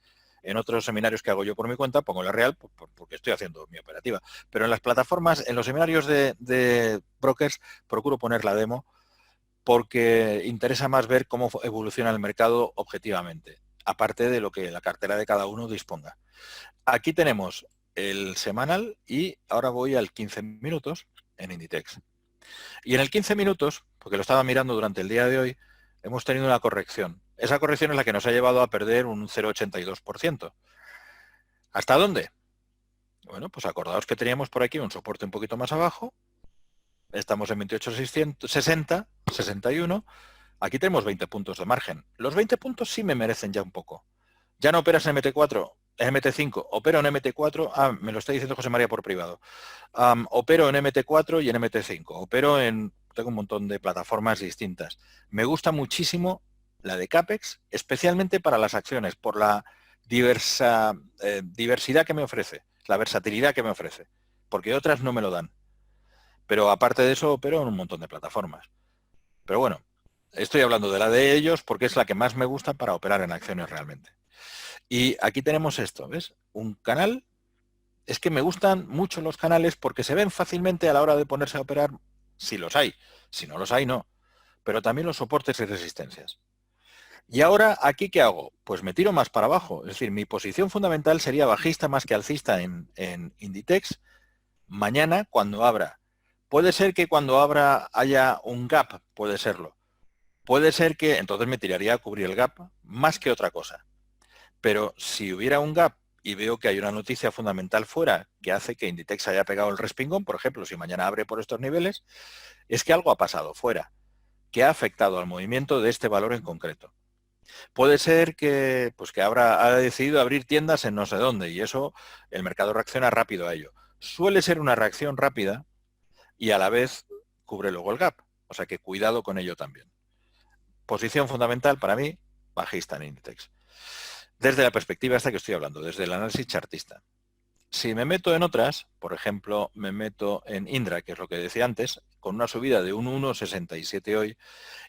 En otros seminarios que hago yo por mi cuenta pongo la real porque estoy haciendo mi operativa. Pero en las plataformas, en los seminarios de brokers, procuro poner la demo porque interesa más ver cómo evoluciona el mercado objetivamente, aparte de lo que la cartera de cada uno disponga. Aquí tenemos el semanal y ahora voy al 15 minutos en Inditex. Y en el 15 minutos, porque lo estaba mirando durante el día de hoy, hemos tenido una corrección. Esa corrección es la que nos ha llevado a perder un 0,82%. ¿Hasta dónde? Bueno, pues acordaos que teníamos por aquí un soporte un poquito más abajo. Estamos en 28,60, 61. Aquí tenemos 20 puntos de margen. Los 20 puntos sí me merecen ya un poco. Ya no operas en MT4, en MT5, opero en MT4, me lo está diciendo José María por privado. Opero en MT4 y en MT5. Tengo un montón de plataformas distintas. Me gusta muchísimo la de Capex, especialmente para las acciones, por la diversidad que me ofrece, la versatilidad que me ofrece, porque otras no me lo dan. Pero aparte de eso, opero en un montón de plataformas. Pero bueno, estoy hablando de la de ellos porque es la que más me gusta para operar en acciones realmente. Y aquí tenemos esto, ¿ves? Un canal. Es que me gustan mucho los canales porque se ven fácilmente a la hora de ponerse a operar, si los hay. Si no los hay, no. Pero también los soportes y resistencias. Y ahora, ¿aquí qué hago? Pues me tiro más para abajo. Es decir, mi posición fundamental sería bajista más que alcista en Inditex mañana cuando abra. Puede ser que cuando abra haya un gap, puede serlo. Puede ser que entonces me tiraría a cubrir el gap más que otra cosa. Pero si hubiera un gap y veo que hay una noticia fundamental fuera que hace que Inditex haya pegado el respingón, por ejemplo, si mañana abre por estos niveles, es que algo ha pasado fuera, que ha afectado al movimiento de este valor en concreto. Puede ser que, pues que ha decidido abrir tiendas en no sé dónde y eso el mercado reacciona rápido a ello. Suele ser una reacción rápida y a la vez cubre luego el gap. O sea que cuidado con ello también. Posición fundamental para mí, bajista en Inditex. Desde la perspectiva esta que estoy hablando, desde el análisis chartista. Si me meto en otras, por ejemplo, me meto en Indra, que es lo que decía antes, con una subida de un 1,67 hoy,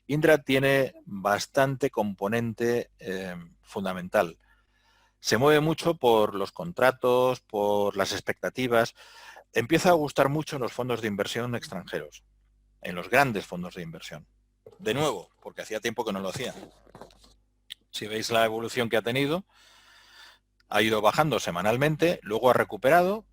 Indra tiene bastante componente fundamental. Se mueve mucho por los contratos, por las expectativas. Empieza a gustar mucho en los fondos de inversión extranjeros, en los grandes fondos de inversión. De nuevo, porque hacía tiempo que no lo hacía. Si veis la evolución que ha tenido, ha ido bajando semanalmente, luego ha recuperado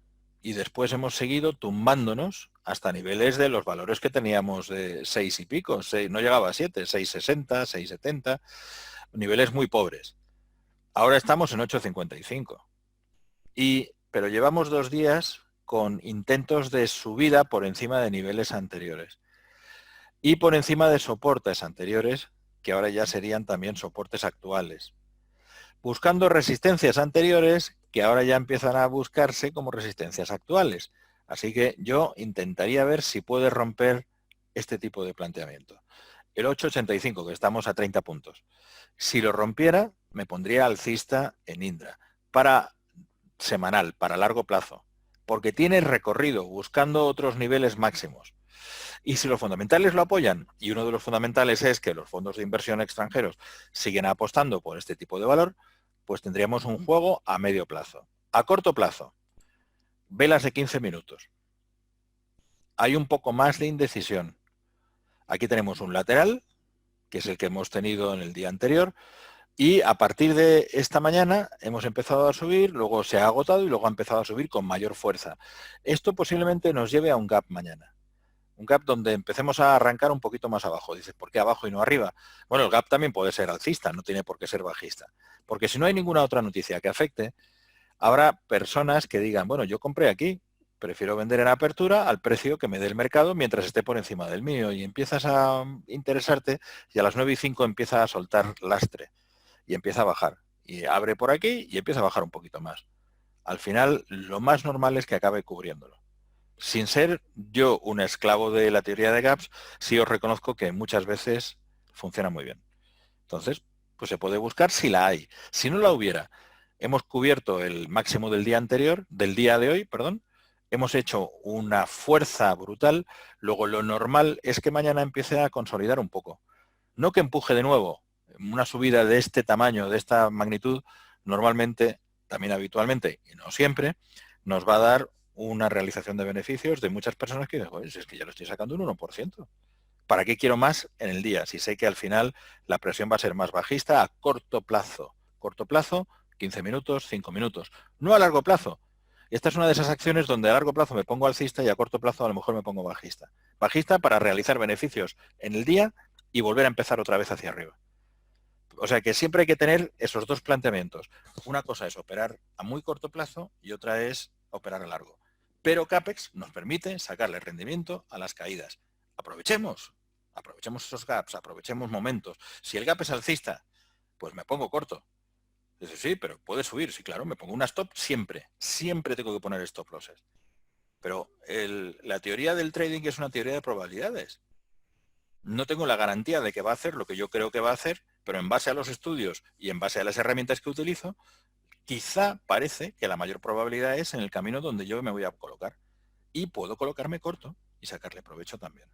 y después hemos seguido tumbándonos hasta niveles de los valores que teníamos de 6 y pico, no llegaba a 7, 6,60, 6,70, niveles muy pobres. Ahora estamos en 8,55. Pero llevamos 2 días con intentos de subida por encima de niveles anteriores y por encima de soportes anteriores, que ahora ya serían también soportes actuales, buscando resistencias anteriores que ahora ya empiezan a buscarse como resistencias actuales. Así que yo intentaría ver si puede romper este tipo de planteamiento. El 8,85, que estamos a 30 puntos. Si lo rompiera, me pondría alcista en Indra, para semanal, para largo plazo, porque tiene recorrido buscando otros niveles máximos. Y si los fundamentales lo apoyan, y uno de los fundamentales es que los fondos de inversión extranjeros siguen apostando por este tipo de valor, pues tendríamos un juego a medio plazo. A corto plazo, velas de 15 minutos. Hay un poco más de indecisión. Aquí tenemos un lateral, que es el que hemos tenido en el día anterior, y a partir de esta mañana hemos empezado a subir, luego se ha agotado y luego ha empezado a subir con mayor fuerza. Esto posiblemente nos lleve a un gap mañana. Un gap donde empecemos a arrancar un poquito más abajo. Dices, ¿por qué abajo y no arriba? Bueno, el gap también puede ser alcista, no tiene por qué ser bajista. Porque si no hay ninguna otra noticia que afecte, habrá personas que digan, bueno, yo compré aquí, prefiero vender en apertura al precio que me dé el mercado mientras esté por encima del mío. Y empiezas a interesarte y a las 9:05 empieza a soltar lastre y empieza a bajar. Y abre por aquí y empieza a bajar un poquito más. Al final, lo más normal es que acabe cubriéndolo. Sin ser yo un esclavo de la teoría de gaps, sí os reconozco que muchas veces funciona muy bien. Entonces, pues se puede buscar si la hay. Si no la hubiera, hemos cubierto el máximo del día anterior, del día de hoy, perdón, hemos hecho una fuerza brutal, luego lo normal es que mañana empiece a consolidar un poco. No que empuje de nuevo. Una subida de este tamaño, de esta magnitud, normalmente, también habitualmente, y no siempre, nos va a dar una realización de beneficios de muchas personas que dicen, es que ya lo estoy sacando un 1%. ¿Para qué quiero más en el día? Si sé que al final la presión va a ser más bajista a corto plazo. Corto plazo, 15 minutos, 5 minutos. No a largo plazo. Esta es una de esas acciones donde a largo plazo me pongo alcista y a corto plazo a lo mejor me pongo bajista. Bajista para realizar beneficios en el día y volver a empezar otra vez hacia arriba. O sea que siempre hay que tener esos dos planteamientos. Una cosa es operar a muy corto plazo y otra es operar a largo. Pero CAPEX nos permite sacarle rendimiento a las caídas. Aprovechemos esos gaps, aprovechemos momentos. Si el gap es alcista, pues me pongo corto. Dice, sí, pero puede subir. Sí, claro, me pongo una stop siempre. Siempre tengo que poner stop losses. Pero la teoría del trading es una teoría de probabilidades. No tengo la garantía de que va a hacer lo que yo creo que va a hacer, pero en base a los estudios y en base a las herramientas que utilizo, quizá parece que la mayor probabilidad es en el camino donde yo me voy a colocar. Y puedo colocarme corto y sacarle provecho también.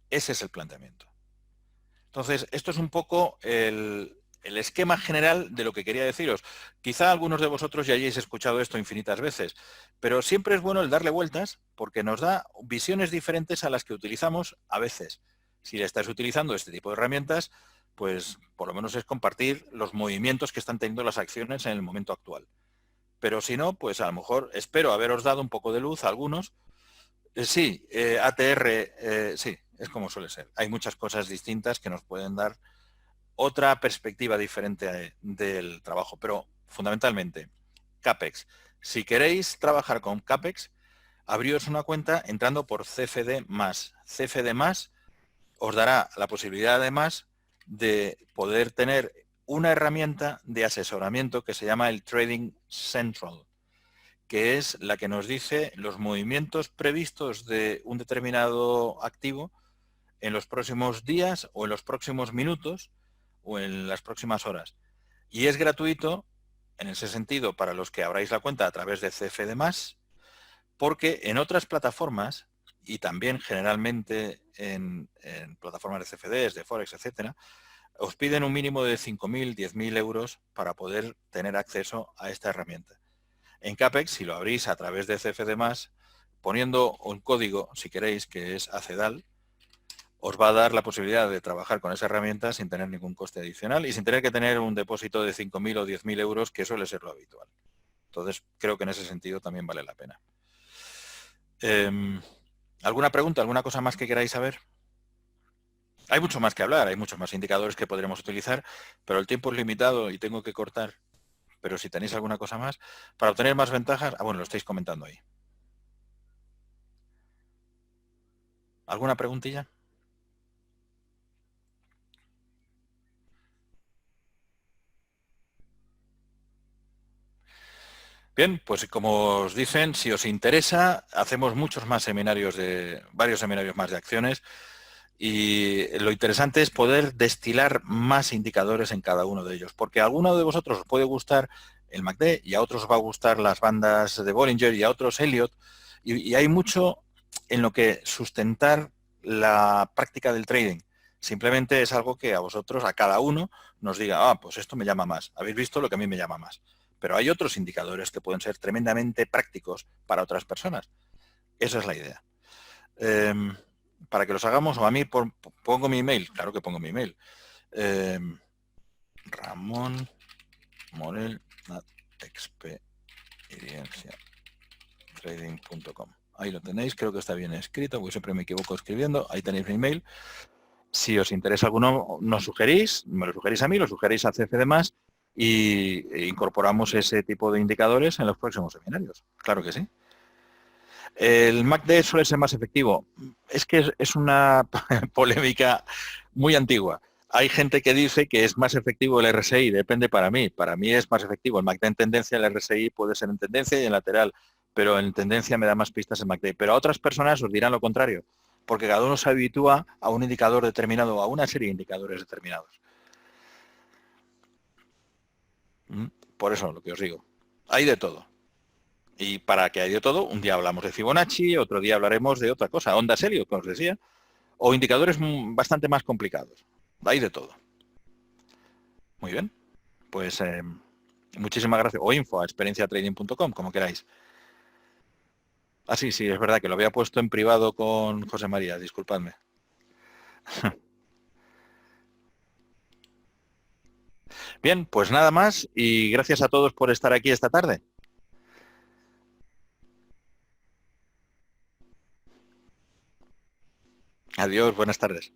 Ese es el planteamiento. Entonces, esto es un poco el esquema general de lo que quería deciros. Quizá algunos de vosotros ya hayáis escuchado esto infinitas veces, pero siempre es bueno el darle vueltas porque nos da visiones diferentes a las que utilizamos a veces. Si le estás utilizando este tipo de herramientas, pues por lo menos es compartir los movimientos que están teniendo las acciones en el momento actual. Pero si no, pues a lo mejor espero haberos dado un poco de luz a algunos. Sí, ATR, sí, es como suele ser. Hay muchas cosas distintas que nos pueden dar otra perspectiva diferente del trabajo, pero fundamentalmente, CAPEX. Si queréis trabajar con CAPEX, abríos una cuenta entrando por CFD+. CFD+, os dará la posibilidad además de poder tener una herramienta de asesoramiento que se llama el Trading Central, que es la que nos dice los movimientos previstos de un determinado activo en los próximos días o en los próximos minutos o en las próximas horas. Y es gratuito en ese sentido para los que abráis la cuenta a través de CFD+, porque en otras plataformas y también generalmente en plataformas de CFDs, de Forex, etcétera, os piden un mínimo de 5.000, 10.000 euros para poder tener acceso a esta herramienta. En CAPEX, si lo abrís a través de CFD+, poniendo un código, si queréis, que es ACEDAL, os va a dar la posibilidad de trabajar con esa herramienta sin tener ningún coste adicional y sin tener que tener un depósito de 5.000 o 10.000 euros, que suele ser lo habitual. Entonces, creo que en ese sentido también vale la pena. Em, ¿Alguna pregunta, alguna cosa más que queráis saber? Hay mucho más que hablar, hay muchos más indicadores que podremos utilizar, pero el tiempo es limitado y tengo que cortar. Pero si tenéis alguna cosa más, para obtener más ventajas, bueno, lo estáis comentando ahí. ¿Alguna preguntilla? Bien, pues como os dicen, si os interesa, hacemos muchos más seminarios varios seminarios más de acciones y lo interesante es poder destilar más indicadores en cada uno de ellos, porque a alguno de vosotros os puede gustar el MACD y a otros os va a gustar las bandas de Bollinger y a otros Elliott y hay mucho en lo que sustentar la práctica del trading. Simplemente es algo que a vosotros, a cada uno, nos diga, pues esto me llama más. Habéis visto lo que a mí me llama más. Pero hay otros indicadores que pueden ser tremendamente prácticos para otras personas. Esa es la idea. Eh, para que los hagamos, o a mí pongo mi email, claro que pongo mi email. Ramón Morel experienciatrading.com. Ahí lo tenéis, creo que está bien escrito, porque siempre me equivoco escribiendo. Ahí tenéis mi email. Si os interesa alguno, nos sugerís, me lo sugerís a mí, lo sugerís a CFD+, e incorporamos ese tipo de indicadores en los próximos seminarios. Claro que sí. El MACD suele ser más efectivo. Es que es una polémica muy antigua. Hay gente que dice que es más efectivo el RSI, depende para mí. Para mí es más efectivo el MACD en tendencia, el RSI puede ser en tendencia y en lateral, pero en tendencia me da más pistas el MACD. Pero a otras personas os dirán lo contrario, porque cada uno se habitúa a un indicador determinado o a una serie de indicadores determinados. Por eso lo que os digo. Hay de todo. Y para que haya de todo, un día hablamos de Fibonacci, otro día hablaremos de otra cosa, ondas Helio, como os decía, o indicadores bastante más complicados. Hay de todo. Muy bien. Pues muchísimas gracias. O info a experienciatrading.com, como queráis. Ah, sí, sí, es verdad que lo había puesto en privado con José María, disculpadme. Bien, pues nada más y gracias a todos por estar aquí esta tarde. Adiós, buenas tardes.